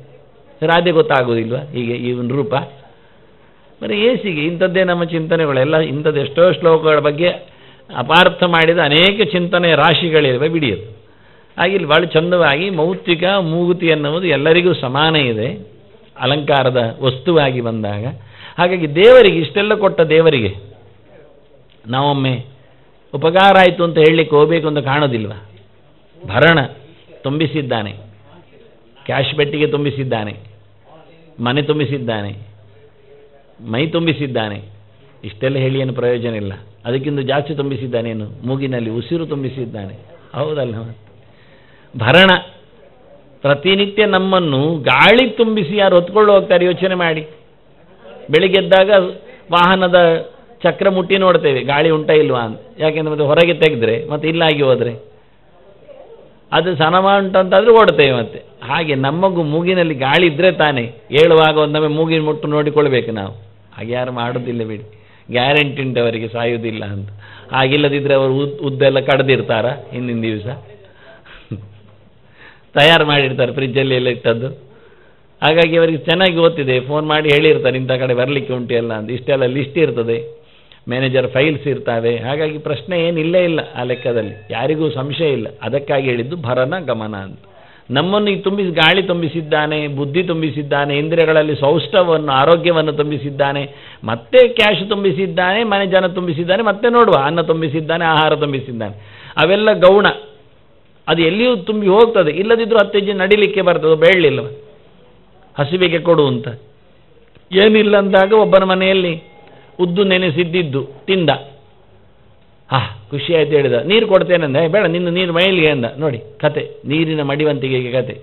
ರಾಧೆ ಗೊತ್ತಾಗೋದಿಲ್ವಾ ಹೀಗೆ ಇವನ ರೂಪ? ಬರೀ ಏಸಿಗೆ ಇಂಥದ್ದೇ ನಮ್ಮ ಚಿಂತನೆಗಳೆಲ್ಲ. ಇಂಥದ್ದು ಎಷ್ಟೋ ಶ್ಲೋಕಗಳ ಬಗ್ಗೆ ಅಪಾರ್ಥ ಮಾಡಿದ ಅನೇಕ ಚಿಂತನೆಯ ರಾಶಿಗಳಿವೆ, ಬಿಡಿಯೋದು. ಹಾಗಿಲ್ಲಿ ಭಾಳ ಚಂದವಾಗಿ ಮೌಕ್ತಿಕ ಮೂಗುತಿ ಎನ್ನುವುದು ಎಲ್ಲರಿಗೂ ಸಮಾನ ಇದೆ ಅಲಂಕಾರದ ವಸ್ತುವಾಗಿ ಬಂದಾಗ. ಹಾಗಾಗಿ ದೇವರಿಗೆ ಇಷ್ಟೆಲ್ಲ ಕೊಟ್ಟ ದೇವರಿಗೆ ನಾವೊಮ್ಮೆ ಉಪಕಾರ ಆಯಿತು ಅಂತ ಹೇಳಲಿಕ್ಕೆ ಹೋಗಬೇಕು ಅಂತ ಕಾಣೋದಿಲ್ವ? ಭರಣ ತುಂಬಿಸಿದ್ದಾನೆ, ಕ್ಯಾಶ್ ಬೆಟ್ಟಿಗೆ ತುಂಬಿಸಿದ್ದಾನೆ, ಮನೆ ತುಂಬಿಸಿದ್ದಾನೆ, ಮೈ ತುಂಬಿಸಿದ್ದಾನೆ. ಇಷ್ಟೆಲ್ಲ ಹೇಳಿ ಏನು ಪ್ರಯೋಜನ ಇಲ್ಲ. ಅದಕ್ಕಿಂತ ಜಾಸ್ತಿ ತುಂಬಿಸಿದ್ದಾನೇನು? ಮೂಗಿನಲ್ಲಿ ಉಸಿರು ತುಂಬಿಸಿದ್ದಾನೆ, ಹೌದಲ್ಲ? ಭರಣ ಪ್ರತಿನಿತ್ಯ ನಮ್ಮನ್ನು ಗಾಳಿ ತುಂಬಿಸಿ ಯಾರು ಹೊತ್ಕೊಂಡು ಹೋಗ್ತಾರೆ ಯೋಚನೆ ಮಾಡಿ. ಬೆಳಿಗ್ಗೆದ್ದಾಗ ವಾಹನದ ಚಕ್ರ ಮುಟ್ಟಿ ನೋಡ್ತೇವೆ ಗಾಳಿ ಉಂಟಾ ಇಲ್ವಾ ಅಂತ. ಯಾಕೆಂದ್ರೆ ಮತ್ತೆ ಹೊರಗೆ ತೆಗೆದ್ರೆ ಮತ್ತೆ ಇಲ್ಲಾಗಿ ಹೋದರೆ ಅದು ಸನಮ ಉಂಟಂತಾದರೂ ಓಡ್ತೇವೆ ಮತ್ತೆ. ಹಾಗೆ ನಮಗೂ ಮೂಗಿನಲ್ಲಿ ಗಾಳಿ ಇದ್ದರೆ ತಾನೇ ಹೇಳುವಾಗ ಒಂದೊಮ್ಮೆ ಮೂಗಿನ ಮುಟ್ಟು ನೋಡಿಕೊಳ್ಬೇಕು ನಾವು. ಹಾಗೆ ಯಾರು ಮಾಡೋದಿಲ್ಲ ಬಿಡಿ. ಗ್ಯಾರಂಟಿ ಉಂಟು ಅವರಿಗೆ ಸಾಯುವುದಿಲ್ಲ ಅಂತ. ಆಗಿಲ್ಲದಿದ್ದರೆ ಅವರು ಉದ್ದೆಲ್ಲ ಕಡ್ದಿರ್ತಾರ ಹಿಂದಿನ ದಿವಸ ತಯಾರು ಮಾಡಿರ್ತಾರೆ ಫ್ರಿಜ್ಜಲ್ಲಿ ಎಲ್ಲ ಇಟ್ಟದ್ದು. ಹಾಗಾಗಿ ಅವರಿಗೆ ಚೆನ್ನಾಗಿ ಗೊತ್ತಿದೆ, ಫೋನ್ ಮಾಡಿ ಹೇಳಿರ್ತಾರೆ ಇಂಥ ಕಡೆ ಬರಲಿಕ್ಕೆ ಉಂಟು ಎಲ್ಲ ಅಂತ. ಇಷ್ಟೆಲ್ಲ ಲಿಸ್ಟ್ ಇರ್ತದೆ, ಮ್ಯಾನೇಜರ್ ಫೈಲ್ಸ್ ಇರ್ತಾವೆ. ಹಾಗಾಗಿ ಪ್ರಶ್ನೆ ಏನಿಲ್ಲೇ ಇಲ್ಲ ಆ ಲೆಕ್ಕದಲ್ಲಿ, ಯಾರಿಗೂ ಸಂಶಯ ಇಲ್ಲ. ಅದಕ್ಕಾಗಿ ಹೇಳಿದ್ದು ಭರನ ಗಮನ ಅಂತ. ನಮ್ಮನ್ನು ತುಂಬಿಸಿ ಗಾಳಿ ತುಂಬಿಸಿದ್ದಾನೆ, ಬುದ್ಧಿ ತುಂಬಿಸಿದ್ದಾನೆ, ಇಂದ್ರಿಯಗಳಲ್ಲಿ ಸೌಷ್ಠವನ್ನು ಆರೋಗ್ಯವನ್ನು ತುಂಬಿಸಿದ್ದಾನೆ, ಮತ್ತೆ ಕ್ಯಾಶ್ ತುಂಬಿಸಿದ್ದಾನೆ, ಮನೆ ಜನ ತುಂಬಿಸಿದ್ದಾನೆ, ಮತ್ತೆ ನೋಡುವ ಅನ್ನ ತುಂಬಿಸಿದ್ದಾನೆ, ಆಹಾರ ತುಂಬಿಸಿದ್ದಾನೆ. ಅವೆಲ್ಲ ಗೌಣ, ಅದು ಎಲ್ಲಿಯೂ ತುಂಬಿ ಹೋಗ್ತದೆ. ಇಲ್ಲದಿದ್ದರೂ 10 ಹೆಜ್ಜೆ ನಡಿಲಿಕ್ಕೆ ಬರ್ತದೆ, ಬೇಡಲಿಲ್ಲ ಹಸಿವಿಗೆ ಕೊಡು ಅಂತ. ಏನಿಲ್ಲ ಅಂದಾಗ ಒಬ್ಬನ ಮನೆಯಲ್ಲಿ ಉದ್ದು ನೆನೆಸಿದ್ದಿದ್ದು ತಿಂದ, ಖುಷಿ ಆಯ್ತು, ಹೇಳಿದ ನೀರು ಕೊಡ್ತೇನೆಂದ, ಬೇಡ ನಿನ್ನ ನೀರು ಮೈಲಿಗೆ ಅಂದ. ನೋಡಿ ಕತೆ, ನೀರಿನ ಮಡಿವಂತಿಗೆಗೆ ಕತೆ.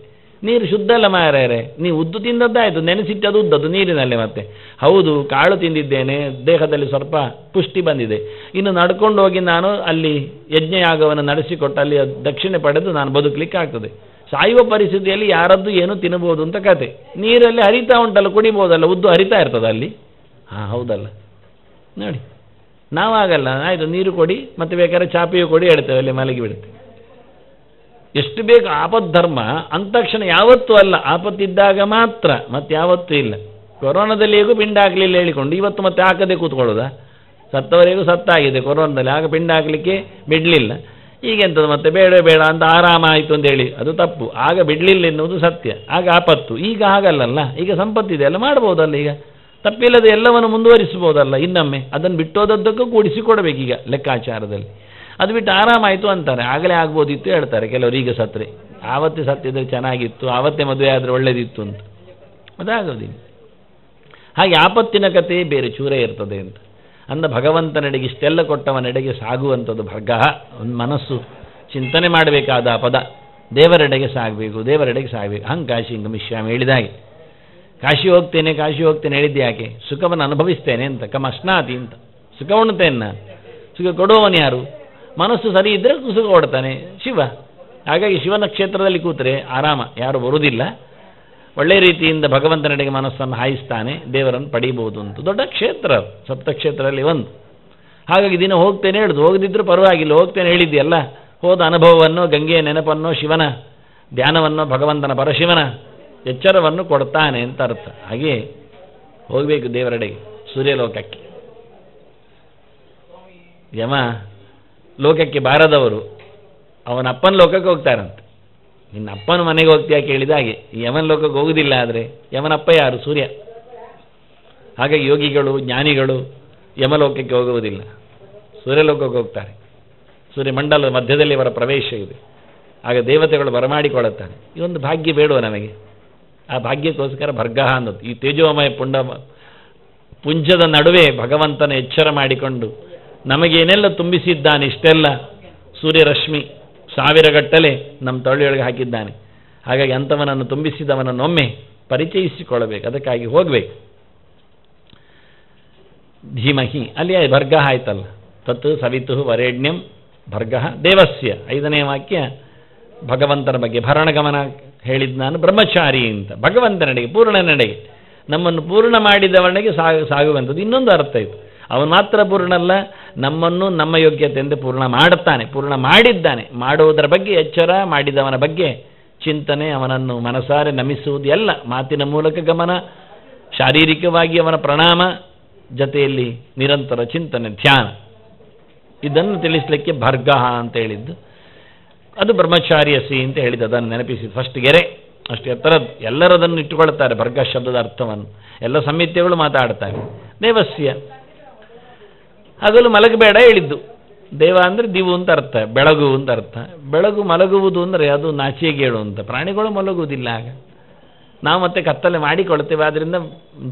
ನೀರು ಶುದ್ಧ ಅಲ್ಲ ಮಾರ್ಯಾರೆ, ನೀವು ಉದ್ದು ತಿಂದದ್ದಾಯಿತು, ನೆನೆಸಿಟ್ಟದು ಉದ್ದದ್ದು ನೀರಿನಲ್ಲೇ. ಮತ್ತೆ ಹೌದು ಕಾಳು ತಿಂದಿದ್ದೇನೆ, ದೇಹದಲ್ಲಿ ಸ್ವಲ್ಪ ಪುಷ್ಟಿ ಬಂದಿದೆ, ಇನ್ನು ನಡ್ಕೊಂಡು ಹೋಗಿ ನಾನು ಅಲ್ಲಿ ಯಜ್ಞಯಾಗವನ್ನು ನಡೆಸಿಕೊಟ್ಟು ಅಲ್ಲಿ ದಕ್ಷಿಣೆ ಪಡೆದು ನಾನು ಬದುಕಲಿಕ್ಕೆ ಆಗ್ತದೆ. ಸಾಯುವ ಪರಿಸ್ಥಿತಿಯಲ್ಲಿ ಯಾರದ್ದು ಏನು ತಿನ್ನಬಹುದು ಅಂತ ಕತೆ. ನೀರಲ್ಲಿ ಹರಿತಾ ಉಂಟಲ್ಲ, ಕುಡಿಬೋದಲ್ಲ, ಉದ್ದು ಹರಿತಾ ಇರ್ತದೆ ಅಲ್ಲಿ. ಹೌದಲ್ಲ ನೋಡಿ, ನಾವಾಗಲ್ಲ, ಆಯಿತು ನೀರು ಕೊಡಿ, ಮತ್ತೆ ಬೇಕಾದ್ರೆ ಚಾಪಿಯು ಕೊಡಿ ಹೇಳ್ತೇವೆ, ಅಲ್ಲಿ ಮಲಗಿ ಬಿಡುತ್ತೆ. ಎಷ್ಟು ಬೇಕು ಆಪದ್ಧರ್ಮ ಅಂತಕ್ಷಣ ಯಾವತ್ತೂ ಅಲ್ಲ, ಆಪತ್ತಿದ್ದಾಗ ಮಾತ್ರ, ಮತ್ತೆ ಯಾವತ್ತೂ ಇಲ್ಲ. ಕೊರೋನಾದಲ್ಲಿ ಹೇಗೂ ಪಿಂಡ ಹಾಕಲಿಲ್ಲ ಹೇಳಿಕೊಂಡು ಇವತ್ತು ಮತ್ತೆ ಹಾಕದೆ ಕೂತ್ಕೊಳ್ಳೋದಾ? ಸತ್ತವರೆಗೂ ಸತ್ತಾಗಿದೆ ಕೊರೋನಾದಲ್ಲಿ, ಆಗ ಪಿಂಡ ಹಾಕಲಿಕ್ಕೆ ಬಿಡಲಿಲ್ಲ. ಈಗೆಂಥದ್ದು ಮತ್ತೆ ಬೇಡ ಬೇಡ ಅಂತ ಆರಾಮ ಆಯಿತು ಅಂತ ಹೇಳಿ, ಅದು ತಪ್ಪು. ಆಗ ಬಿಡಲಿಲ್ಲ ಎನ್ನುವುದು ಸತ್ಯ, ಆಗ ಆಪತ್ತು. ಈಗ ಹಾಗಲ್ಲಲ್ಲ, ಈಗ ಸಂಪತ್ತಿದೆ ಅಲ್ಲ, ಮಾಡ್ಬೋದಲ್ಲ, ಈಗ ತಪ್ಪಿಲ್ಲದೆ ಎಲ್ಲವನ್ನು ಮುಂದುವರಿಸ್ಬೋದಲ್ಲ. ಇನ್ನೊಮ್ಮೆ ಅದನ್ನು ಬಿಟ್ಟೋದದ್ದಕ್ಕೂ ಕೂಡಿಸಿಕೊಡ್ಬೇಕೀಗ ಲೆಕ್ಕಾಚಾರದಲ್ಲಿ. ಅದು ಬಿಟ್ಟು ಆರಾಮಾಯಿತು ಅಂತಾರೆ, ಆಗಲೇ ಆಗ್ಬೋದಿತ್ತು ಹೇಳ್ತಾರೆ ಕೆಲವರು. ಈಗ ಸತ್ರೆ ಆವತ್ತೇ ಸತ್ತಿದ್ರೆ ಚೆನ್ನಾಗಿತ್ತು, ಆವತ್ತೇ ಮದುವೆ ಆದರೆ ಒಳ್ಳೇದಿತ್ತು ಅಂತ, ಅದಾಗೋದಿಲ್ಲ. ಹಾಗೆ ಆಪತ್ತಿನ ಕಥೆ ಬೇರೆ ಚೂರೇ ಇರ್ತದೆ ಅಂತ ಅಂದ ಭಗವಂತನೆಡೆಗೆ ಇಷ್ಟೆಲ್ಲ ಕೊಟ್ಟವನೆಡೆಗೆ ಸಾಗುವಂಥದ್ದು ಭರ್ಗ. ಒಂದು ಮನಸ್ಸು ಚಿಂತನೆ ಮಾಡಬೇಕಾದ ಪದ, ದೇವರೆಡೆಗೆ ಸಾಗಬೇಕು, ದೇವರೆಡೆಗೆ ಸಾಗಬೇಕು. ಕಾಶಿ ಗಮಿಷ್ಯಾಮಿ ಹೇಳಿದಾಗೆ, ಕಾಶಿ ಹೋಗ್ತೇನೆ ಕಾಶಿ ಹೋಗ್ತೇನೆ ಹೇಳಿದ್ದೆ ಯಾಕೆ? ಸುಖವನ್ನು ಅನುಭವಿಸ್ತೇನೆ ಅಂತ, ಕಮಶ್ನಾತಿ ಅಂತ. ಸುಖ ಉಣ್ತೇನೆ ನಾನು, ಸುಖ ಕೊಡುವವನು ಯಾರು? ಮನಸ್ಸು ಸರಿ ಇದ್ದರೆ ಸುಖ ಕೊಡ್ತಾನೆ ಶಿವ. ಹಾಗಾಗಿ ಶಿವನ ಕ್ಷೇತ್ರದಲ್ಲಿ ಕೂತರೆ ಆರಾಮ, ಯಾರು ಬರುವುದಿಲ್ಲ. ಒಳ್ಳೆ ರೀತಿಯಿಂದ ಭಗವಂತನೆಡೆಗೆ ಮನಸ್ಸನ್ನು ಹಾಯಿಸ್ತಾನೆ, ದೇವರನ್ನು ಪಡೀಬಹುದು ಅಂತ. ದೊಡ್ಡ ಕ್ಷೇತ್ರ, ಸಪ್ತಕ್ಷೇತ್ರದಲ್ಲಿ ಒಂದು. ಹಾಗಾಗಿ ದಿನ ಹೋಗ್ತೇನೆ ಹೇಳುದು, ಹೋಗದಿದ್ರೂ ಪರವಾಗಿಲ್ಲ, ಹೋಗ್ತೇನೆ ಹೇಳಿದ್ಯಲ್ಲ. ಹೋದ ಅನುಭವವನ್ನು, ಗಂಗೆಯ ನೆನಪನ್ನು, ಶಿವನ ಧ್ಯಾನವನ್ನು, ಭಗವಂತನ ಪರಶಿವನ ಎಚ್ಚರವನ್ನು ಕೊಡ್ತಾನೆ ಅಂತ ಅರ್ಥ. ಹಾಗೆ ಹೋಗಬೇಕು ದೇವರೆಡೆಗೆ, ಸೂರ್ಯಲೋಕಕ್ಕೆ. ಯಮ ಲೋಕಕ್ಕೆ ಬಾರದವರು ಅವನ ಅಪ್ಪನ ಲೋಕಕ್ಕೆ ಹೋಗ್ತಾರಂತೆ. ನಿನ್ನ ಅಪ್ಪನ ಮನೆಗೆ ಹೋಗ್ತೀಯಾ ಕೇಳಿದ ಹಾಗೆ, ಯಮನ ಲೋಕಕ್ಕೆ ಹೋಗುವುದಿಲ್ಲ. ಆದರೆ ಯಮನಪ್ಪ ಯಾರು? ಸೂರ್ಯ. ಹಾಗಾಗಿ ಯೋಗಿಗಳು, ಜ್ಞಾನಿಗಳು ಯಮಲೋಕಕ್ಕೆ ಹೋಗುವುದಿಲ್ಲ, ಸೂರ್ಯಲೋಕಕ್ಕೆ ಹೋಗ್ತಾರೆ. ಸೂರ್ಯಮಂಡಲದ ಮಧ್ಯದಲ್ಲಿ ಅವರ ಪ್ರವೇಶ ಇದೆ. ಆಗ ದೇವತೆಗಳು ಬರಮಾಡಿಕೊಳ್ಳುತ್ತಾರೆ. ಈ ಒಂದು ಭಾಗ್ಯ ಬೇಡುವ ನಮಗೆ. ಆ ಭಾಗ್ಯಕ್ಕೋಸ್ಕರ ಭರ್ಗ ಅನ್ನೋದು. ಈ ತೇಜೋಮಯ ಪುಂಜದ ನಡುವೆ ಭಗವಂತನ ಎಚ್ಚರ ಮಾಡಿಕೊಂಡು ನಮಗೇನೆಲ್ಲ ತುಂಬಿಸಿದ್ದಾನೆ, ಇಷ್ಟೆಲ್ಲ ಸೂರ್ಯರಶ್ಮಿ ಸಾವಿರಗಟ್ಟಲೆ ನಮ್ಮ ತೊಳೆಯೊಳಗೆ ಹಾಕಿದ್ದಾನೆ. ಹಾಗಾಗಿ ಅಂಥವನನ್ನು ತುಂಬಿಸಿದವನನ್ನೊಮ್ಮೆ ಪರಿಚಯಿಸಿಕೊಳ್ಳಬೇಕು, ಅದಕ್ಕಾಗಿ ಹೋಗಬೇಕು. ಧೀಮಹಿ ಅಲ್ಲಿ ಭರ್ಗ ಆಯ್ತಲ್ಲ, ತತ್ ಸವಿತು ವರೇಣ್ಯಂ ಭರ್ಗ ದೇವಸ್ಯ. 5ನೇ ವಾಕ್ಯ ಭಗವಂತನ ಬಗ್ಗೆ. ಭರಣಗಮನ ಹೇಳಿದ್ದು ನಾನು ಬ್ರಹ್ಮಚಾರಿ ಅಂತ, ಭಗವಂತನೆಡೆಗೆ, ಪೂರ್ಣನೆಡೆಗೆ, ನಮ್ಮನ್ನು ಪೂರ್ಣ ಮಾಡಿದವನಿಗೆ ಸಾಗುವಂಥದ್ದು. ಇನ್ನೊಂದು ಅರ್ಥ ಇದು, ಅವನು ಮಾತ್ರ ಪೂರ್ಣಲ್ಲ, ನಮ್ಮನ್ನು ನಮ್ಮ ಯೋಗ್ಯತೆಯಿಂದ ಪೂರ್ಣ ಮಾಡುತ್ತಾನೆ, ಪೂರ್ಣ ಮಾಡಿದ್ದಾನೆ. ಮಾಡುವುದರ ಬಗ್ಗೆ ಎಚ್ಚರ, ಮಾಡಿದವನ ಬಗ್ಗೆ ಚಿಂತನೆ, ಅವನನ್ನು ಮನಸಾರೆ ನಮಿಸುವುದು ಎಲ್ಲ ಮಾತಿನ ಮೂಲಕ ಗಮನ, ಶಾರೀರಿಕವಾಗಿ ಅವನ ಪ್ರಣಾಮ, ಜೊತೆಯಲ್ಲಿ ನಿರಂತರ ಚಿಂತನೆ, ಧ್ಯಾನ. ಇದನ್ನು ತಿಳಿಸಲಿಕ್ಕೆ ಭರ್ಗ ಅಂತ ಹೇಳಿದ್ದು. ಅದು ಬ್ರಹ್ಮಚಾರ್ಯಸಿ ಅಂತ ಹೇಳಿದ್ದು, ಅದನ್ನು ನೆನಪಿಸಿ. ಫಸ್ಟ್ ಗೆರೆ ಅಷ್ಟು ಎತ್ತರದ್ದು, ಎಲ್ಲರದನ್ನು ಇಟ್ಟುಕೊಳ್ತಾರೆ ಭರ್ಗ ಶಬ್ದದ ಅರ್ಥವನ್ನು. ಎಲ್ಲ ಸಂಹಿತೆಗಳು ಮಾತಾಡ್ತಾರೆ. ದೇವಸ್ಯ ಹಗಲು ಮಲಗಬೇಡ ಹೇಳಿದ್ದು. ದೇವ ಅಂದರೆ ದಿವು ಅಂತ ಅರ್ಥ, ಬೆಳಗು ಅಂತ ಅರ್ಥ. ಬೆಳಗು ಮಲಗುವುದು ಅಂದರೆ ಅದು ನಾಚಿಕೆಗೇಡು ಅಂತ. ಪ್ರಾಣಿಗಳು ಮಲಗುವುದಿಲ್ಲ. ಆಗ ನಾವು ಮತ್ತೆ ಕತ್ತಲೆ ಮಾಡಿಕೊಳ್ತೇವೆ, ಆದ್ದರಿಂದ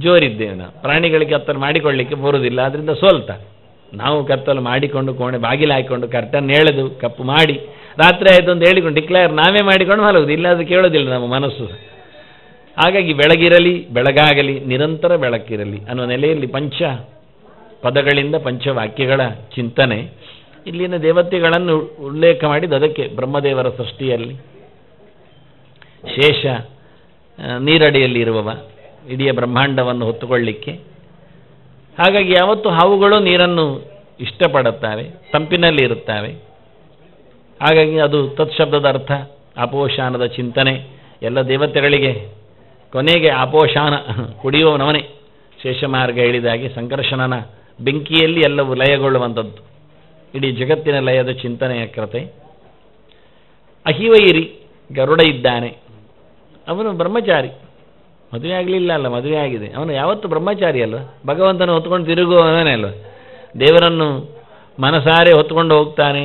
ಜೋರಿದ್ದೇವೆ ನಾವು. ಪ್ರಾಣಿಗಳಿಗೆ ಕತ್ತಲು ಮಾಡಿಕೊಳ್ಳಿಕ್ಕೆ ಬರುವುದಿಲ್ಲ, ಆದ್ದರಿಂದ ಸೋಲ್ತ. ನಾವು ಕತ್ತಲು ಮಾಡಿಕೊಂಡು ಕೋಣೆ ಬಾಗಿಲು ಹಾಕಿಕೊಂಡು ಕರ್ಟನ್ ಎಳೆದು ಕಪ್ಪು ಮಾಡಿ ರಾತ್ರಿ ಆಯಿತು ಅಂತ ಹೇಳಿಕೊಂಡು ಡಿಕ್ಲೇರ್ ನಾವೇ ಮಾಡಿಕೊಂಡು ಮಲಗುವುದು. ಇಲ್ಲ ಅದು ಕೇಳೋದಿಲ್ಲ ನಮ್ಮ ಮನಸ್ಸು. ಹಾಗಾಗಿ ಬೆಳಗಿರಲಿ, ಬೆಳಗಾಗಲಿ, ನಿರಂತರ ಬೆಳಕಿರಲಿ ಅನ್ನೋ ನೆಲೆಯಲ್ಲಿ ಪಂಚ ಪದಗಳಿಂದ ಪಂಚವಾಕ್ಯಗಳ ಚಿಂತನೆ. ಇಲ್ಲಿನ ದೇವತೆಗಳನ್ನು ಉಲ್ಲೇಖ ಮಾಡಿದ್ದು ಅದಕ್ಕೆ. ಬ್ರಹ್ಮದೇವರ ಸೃಷ್ಟಿಯಲ್ಲಿ ಶೇಷ ನೀರಡಿಯಲ್ಲಿ ಇರುವವ, ಇಡೀ ಬ್ರಹ್ಮಾಂಡವನ್ನು ಹೊತ್ತುಕೊಳ್ಳಿಕ್ಕೆ ಹಾಗಾಗಿ ಯಾವತ್ತು ಹಾವುಗಳು ನೀರನ್ನು ಇಷ್ಟಪಡುತ್ತವೆ, ತಂಪಿನಲ್ಲಿ ಇರುತ್ತವೆ. ಹಾಗಾಗಿ ಅದು ತತ್ಶಬ್ದದ ಅರ್ಥ ಆಪೋಷಾನದ ಚಿಂತನೆ. ಎಲ್ಲ ದೇವತೆಗಳಿಗೆ ಕೊನೆಗೆ ಆಪೋಷಾನ ಕುಡಿಯುವವನವನೇ. ಶೇಷಮಾರ್ಗ ಹೇಳಿದಾಗೆ ಸಂಕರ್ಷಣನ ಬೆಂಕಿಯಲ್ಲಿ ಎಲ್ಲವೂ ಲಯಗೊಳ್ಳುವಂಥದ್ದು. ಇಡೀ ಜಗತ್ತಿನ ಲಯದ ಚಿಂತನೆಯ ಕೃತೆ. ಅಹಿವೈರಿ ಗರುಡ ಇದ್ದಾನೆ, ಅವನು ಬ್ರಹ್ಮಚಾರಿ. ಮದುವೆ ಆಗಲಿಲ್ಲ ಅಲ್ಲ, ಮದುವೆ ಆಗಿದೆ. ಅವನು ಯಾವತ್ತು ಬ್ರಹ್ಮಚಾರಿ ಅಲ್ವ, ಭಗವಂತನ ಹೊತ್ಕೊಂಡು ತಿರುಗುವವನೇ ಅಲ್ವ. ದೇವರನ್ನು ಮನಸಾರೆ ಹೊತ್ಕೊಂಡು ಹೋಗ್ತಾನೆ,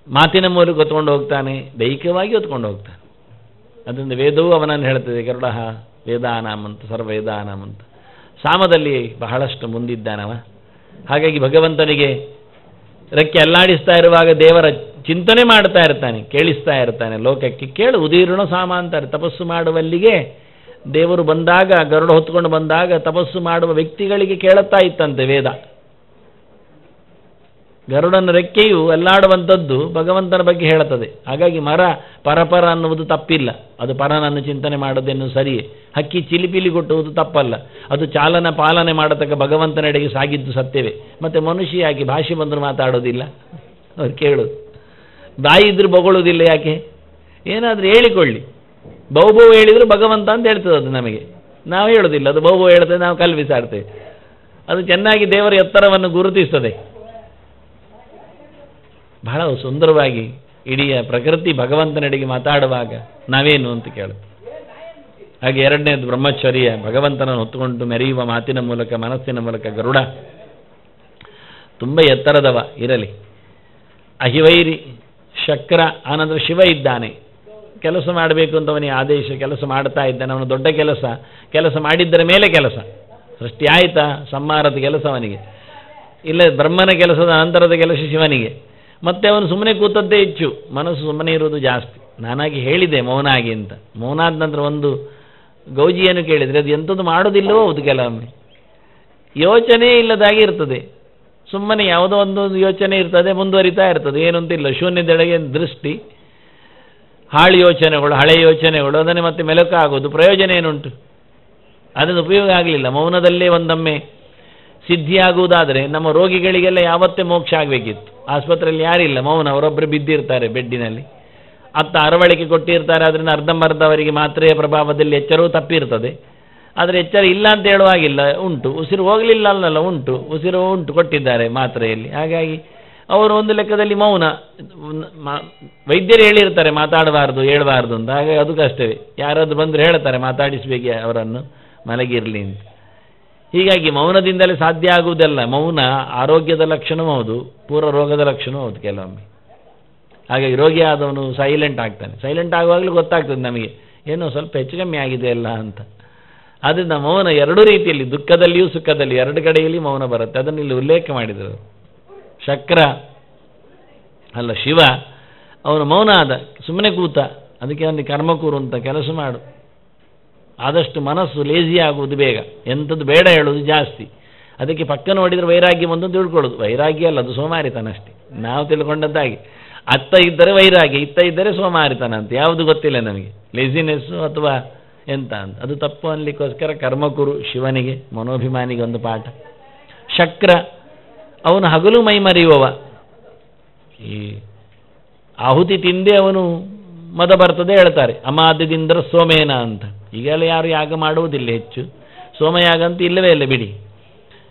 ಮಾತಿನ ಮೂಲಕ ಹೊತ್ಕೊಂಡು ಹೋಗ್ತಾನೆ, ದೈಹಿಕವಾಗಿ ಹೊತ್ಕೊಂಡು ಹೋಗ್ತಾನೆ. ಅದರಿಂದ ವೇದವೂ ಅವನನ್ನು ಹೇಳ್ತದೆ, ಗರುಡ ವೇದಾನಾಂ ಅಂತ, ಸರ್ವವೇದಾನಾಂ ಅಂತ. ಸಾಮದಲ್ಲಿ ಬಹಳಷ್ಟು ಮುಂದಿದ್ದಾನವ. ಹಾಗಾಗಿ ಭಗವಂತನಿಗೆ ರೆಕ್ಕೆ ಅಲ್ಲಾಡಿಸ್ತಾ ಇರುವಾಗ ದೇವರ ಚಿಂತನೆ ಮಾಡ್ತಾ ಇರ್ತಾನೆ, ಕೇಳಿಸ್ತಾ ಇರ್ತಾನೆ ಲೋಕಕ್ಕೆ. ಕೇಳು ಉದೀರ್ಣ ಸಾಮ ಅಂತಾರೆ. ತಪಸ್ಸು ಮಾಡುವಲ್ಲಿಗೆ ದೇವರು ಬಂದಾಗ, ಗರುಡ ಹೊತ್ಕೊಂಡು ಬಂದಾಗ ತಪಸ್ಸು ಮಾಡುವ ವ್ಯಕ್ತಿಗಳಿಗೆ ಕೇಳುತ್ತಾ ಇತ್ತಂತೆ ವೇದ. ಗರುಡನ ರೆಕ್ಕೆಯು ಅಲ್ಲಾಡುವಂಥದ್ದು ಭಗವಂತನ ಬಗ್ಗೆ ಹೇಳುತ್ತದೆ. ಹಾಗಾಗಿ ಮರ ಪರಪರ ಅನ್ನುವುದು ತಪ್ಪಿಲ್ಲ, ಅದು ಪರನನ್ನು ಚಿಂತನೆ ಮಾಡೋದೇನು ಸರಿಯೇ. ಹಕ್ಕಿ ಚಿಲಿಪಿಲಿ ಕೊಟ್ಟುವುದು ತಪ್ಪಲ್ಲ, ಅದು ಚಾಲನ ಪಾಲನೆ ಮಾಡತಕ್ಕ ಭಗವಂತನೆಡೆಗೆ ಸಾಗಿದ್ದು ಸತ್ಯವೇ. ಮತ್ತು ಮನುಷ್ಯಾಗಿ ಭಾಷೆ ಬಂದರೂ ಮಾತಾಡೋದಿಲ್ಲ, ಅವ್ರು ಕೇಳೋದು. ಬಾಯಿ ಇದ್ರೂ ಬೊಗಳುವುದಿಲ್ಲ, ಯಾಕೆ? ಏನಾದರೂ ಹೇಳಿಕೊಳ್ಳಿ. ಬಹು ಹೇಳಿದ್ರು ಭಗವಂತ ಅಂತ ಹೇಳ್ತದೆ ಅದು ನಮಗೆ. ನಾವು ಹೇಳೋದಿಲ್ಲ, ಅದು ಬಹು ಹೇಳ್ತದೆ, ನಾವು ಕಲ್ಪಿಸಾಡ್ತೇವೆ. ಅದು ಚೆನ್ನಾಗಿ ದೇವರ ಎತ್ತರವನ್ನು ಗುರುತಿಸ್ತದೆ. ಬಹಳ ಸುಂದರವಾಗಿ ಇಡೀ ಪ್ರಕೃತಿ ಭಗವಂತನೆಡೆಗೆ ಮಾತಾಡುವಾಗ ನಾವೇನು ಅಂತ ಕೇಳುತ್ತೆ. ಹಾಗೆ ಎರಡನೇದು ಬ್ರಹ್ಮಚರ್ಯ, ಭಗವಂತನನ್ನು ಹೊತ್ತುಕೊಂಡು ಮೆರೆಯುವ ಮಾತಿನ ಮೂಲಕ, ಮನಸ್ಸಿನ ಮೂಲಕ. ಗರುಡ ತುಂಬ ಎತ್ತರದವ ಇರಲಿ. ಅಹಿವೈರಿ ಶಕ್ರ. ಆನಂತರ ಶಿವ ಇದ್ದಾನೆ, ಕೆಲಸ ಮಾಡಬೇಕು ಅಂತ ಅವನಿಗೆ ಆದೇಶ, ಕೆಲಸ ಮಾಡ್ತಾ ಇದ್ದಾನೆ. ಅವನು ದೊಡ್ಡ ಕೆಲಸ ಮಾಡಿದ್ದರ ಮೇಲೆ ಕೆಲಸ. ಸೃಷ್ಟಿ ಆಯಿತಾ, ಸಂಹಾರದ ಕೆಲಸ ಅವನಿಗೆ ಇಲ್ಲ, ಬ್ರಹ್ಮನ ಕೆಲಸದ ನಂತರದ ಕೆಲಸ ಶಿವನಿಗೆ. ಮತ್ತೆ ಅವನು ಸುಮ್ಮನೆ ಕೂತದ್ದೇ ಹೆಚ್ಚು, ಮನಸ್ಸು ಸುಮ್ಮನೆ ಇರುವುದು ಜಾಸ್ತಿ. ನಾನಾಗಿ ಹೇಳಿದೆ ಮೌನ ಆಗಿ ಅಂತ. ಮೌನ ಆದ ನಂತರ ಒಂದು ಗೌಜಿಯನ್ನು ಕೇಳಿದರೆ ಅದು ಎಂಥದ್ದು ಮಾಡೋದಿಲ್ಲವೋ ಹೌದು, ಕೆಲವೊಮ್ಮೆ ಯೋಚನೆ ಇಲ್ಲದಾಗಿ ಇರ್ತದೆ. ಸುಮ್ಮನೆ ಯಾವುದೋ ಒಂದು ಯೋಚನೆ ಇರ್ತದೆ, ಮುಂದುವರಿತಾ ಇರ್ತದೆ, ಏನು ಅಂತಿಲ್ಲ. ಶೂನ್ಯದೆಡೆಗೆ ದೃಷ್ಟಿ, ಹಾಳು ಯೋಚನೆಗಳು, ಹಳೆ ಯೋಚನೆಗಳು, ಅದನ್ನೇ ಮತ್ತೆ ಮೆಲುಕಾಗೋದು. ಪ್ರಯೋಜನ ಏನುಂಟು? ಅದನ್ನು ಉಪಯೋಗ ಆಗಲಿಲ್ಲ. ಮೌನದಲ್ಲೇ ಒಂದೊಮ್ಮೆ ಸಿದ್ಧಿಯಾಗುವುದಾದರೆ ನಮ್ಮ ರೋಗಿಗಳಿಗೆಲ್ಲ ಯಾವತ್ತೇ ಮೋಕ್ಷ ಆಗಬೇಕಿತ್ತು. ಆಸ್ಪತ್ರೆಯಲ್ಲಿ ಯಾರಿಲ್ಲ, ಮೌನ, ಅವರೊಬ್ಬರು ಬಿದ್ದಿರ್ತಾರೆ ಬೆಡ್ಡಿನಲ್ಲಿ. ಅತ್ತ ಅರವಳಿಕೆ ಕೊಟ್ಟಿರ್ತಾರೆ, ಅದರಿಂದ ಅರ್ಧಂಬರ್ಧ ಅವರಿಗೆ ಮಾತ್ರೆಯ ಪ್ರಭಾವದಲ್ಲಿ ಎಚ್ಚರವೂ ತಪ್ಪಿರ್ತದೆ. ಆದರೆ ಎಚ್ಚರ ಇಲ್ಲ ಅಂತ ಹೇಳುವಾಗಿಲ್ಲ, ಉಂಟು. ಉಸಿರು ಹೋಗಲಿಲ್ಲ ಅಲ್ಲಲ್ಲ, ಉಂಟು, ಉಸಿರು ಉಂಟು, ಕೊಟ್ಟಿದ್ದಾರೆ ಮಾತ್ರೆಯಲ್ಲಿ. ಹಾಗಾಗಿ ಅವರು ಒಂದು ಲೆಕ್ಕದಲ್ಲಿ ಮೌನ. ವೈದ್ಯರು ಹೇಳಿರ್ತಾರೆ ಮಾತಾಡಬಾರ್ದು, ಹೇಳಬಾರ್ದು ಅಂತ. ಹಾಗಾಗಿ ಅದು ಕಷ್ಟವೇ. ಯಾರಾದರೂ ಬಂದರೆ ಹೇಳ್ತಾರೆ ಮಾತಾಡಿಸಬೇಕು ಅವರನ್ನು, ಮಲಗಿರಲಿ ಅಂತ. ಹೀಗಾಗಿ ಮೌನದಿಂದಲೇ ಸಾಧ್ಯ ಆಗುವುದಲ್ಲ. ಮೌನ ಆರೋಗ್ಯದ ಲಕ್ಷಣವೂ ಹೌದು, ಪೂರ್ವ ರೋಗದ ಲಕ್ಷಣವೂ ಹೌದು ಕೆಲವೊಮ್ಮೆ. ಹಾಗಾಗಿ ರೋಗಿ ಆದವನು ಸೈಲೆಂಟ್ ಆಗ್ತಾನೆ. ಸೈಲೆಂಟ್ ಆಗುವಾಗಲೂ ಗೊತ್ತಾಗ್ತದೆ ನಮಗೆ, ಏನೋ ಸ್ವಲ್ಪ ಹೆಚ್ಚು ಕಮ್ಮಿ ಆಗಿದೆ ಅಲ್ಲ ಅಂತ. ಆದ್ದರಿಂದ ಮೌನ ಎರಡೂ ರೀತಿಯಲ್ಲಿ, ದುಃಖದಲ್ಲಿಯೂ ಸುಖದಲ್ಲಿ ಎರಡು ಕಡೆಯಲ್ಲಿ ಮೌನ ಬರುತ್ತೆ. ಅದನ್ನು ಇಲ್ಲಿ ಉಲ್ಲೇಖ ಮಾಡಿದರು. ಶಕ್ರ ಅಲ್ಲ ಶಿವ, ಅವನು ಮೌನ ಆದ, ಸುಮ್ಮನೆ ಕೂತ. ಅದಕ್ಕೆ ಅವನಿಗೆ ಕರ್ಮಕೂರು ಅಂತ, ಕೆಲಸ ಮಾಡು. ಆದಷ್ಟು ಮನಸ್ಸು ಲೇಜಿ ಆಗುವುದು ಬೇಗ, ಎಂಥದ್ದು ಬೇಡ ಹೇಳೋದು ಜಾಸ್ತಿ. ಅದಕ್ಕೆ ಪಕ್ಕ ನೋಡಿದರೆ ವೈರಾಗ್ಯ ಒಂದು ತಿಳ್ಕೊಳ್ಳೋದು. ವೈರಾಗ್ಯ ಅಲ್ಲ, ಅದು ಸೋಮಾರಿತನ ಅಷ್ಟೇ. ನಾವು ತಿಳ್ಕೊಂಡದ್ದಾಗಿ ಅತ್ತ ಇದ್ದರೆ ವೈರಾಗ್ಯ, ಇತ್ತ ಇದ್ದರೆ ಸೋಮಾರಿತನ ಅಂತ. ಯಾವುದು ಗೊತ್ತಿಲ್ಲ ನಮಗೆ, ಲೇಸಿನೆಸ್ಸು ಅಥವಾ ಎಂತ ಅಂತ. ಅದು ತಪ್ಪು ಅನ್ನಲಿಕ್ಕೋಸ್ಕರ ಕರ್ಮಕುರು ಶಿವನಿಗೆ, ಮನೋಭಿಮಾನಿಗೆ ಒಂದು ಪಾಠ. ಶಕ್ರ ಅವನು ಹಗಲು ಮೈ ಮರೆಯುವವ. ಈ ಆಹುತಿ ತಿಂದೇ ಅವನು ಮದ ಬರ್ತದೆ ಹೇಳ್ತಾರೆ, ಅಮಾದ್ಯದಿಂದ ಸೋಮೇನ ಅಂತ. ಈಗೆಲ್ಲ ಯಾರು ಯಾಗ ಮಾಡುವುದಿಲ್ಲ ಹೆಚ್ಚು, ಸೋಮಯಾಗ ಅಂತ ಇಲ್ಲವೇ ಇಲ್ಲ ಬಿಡಿ.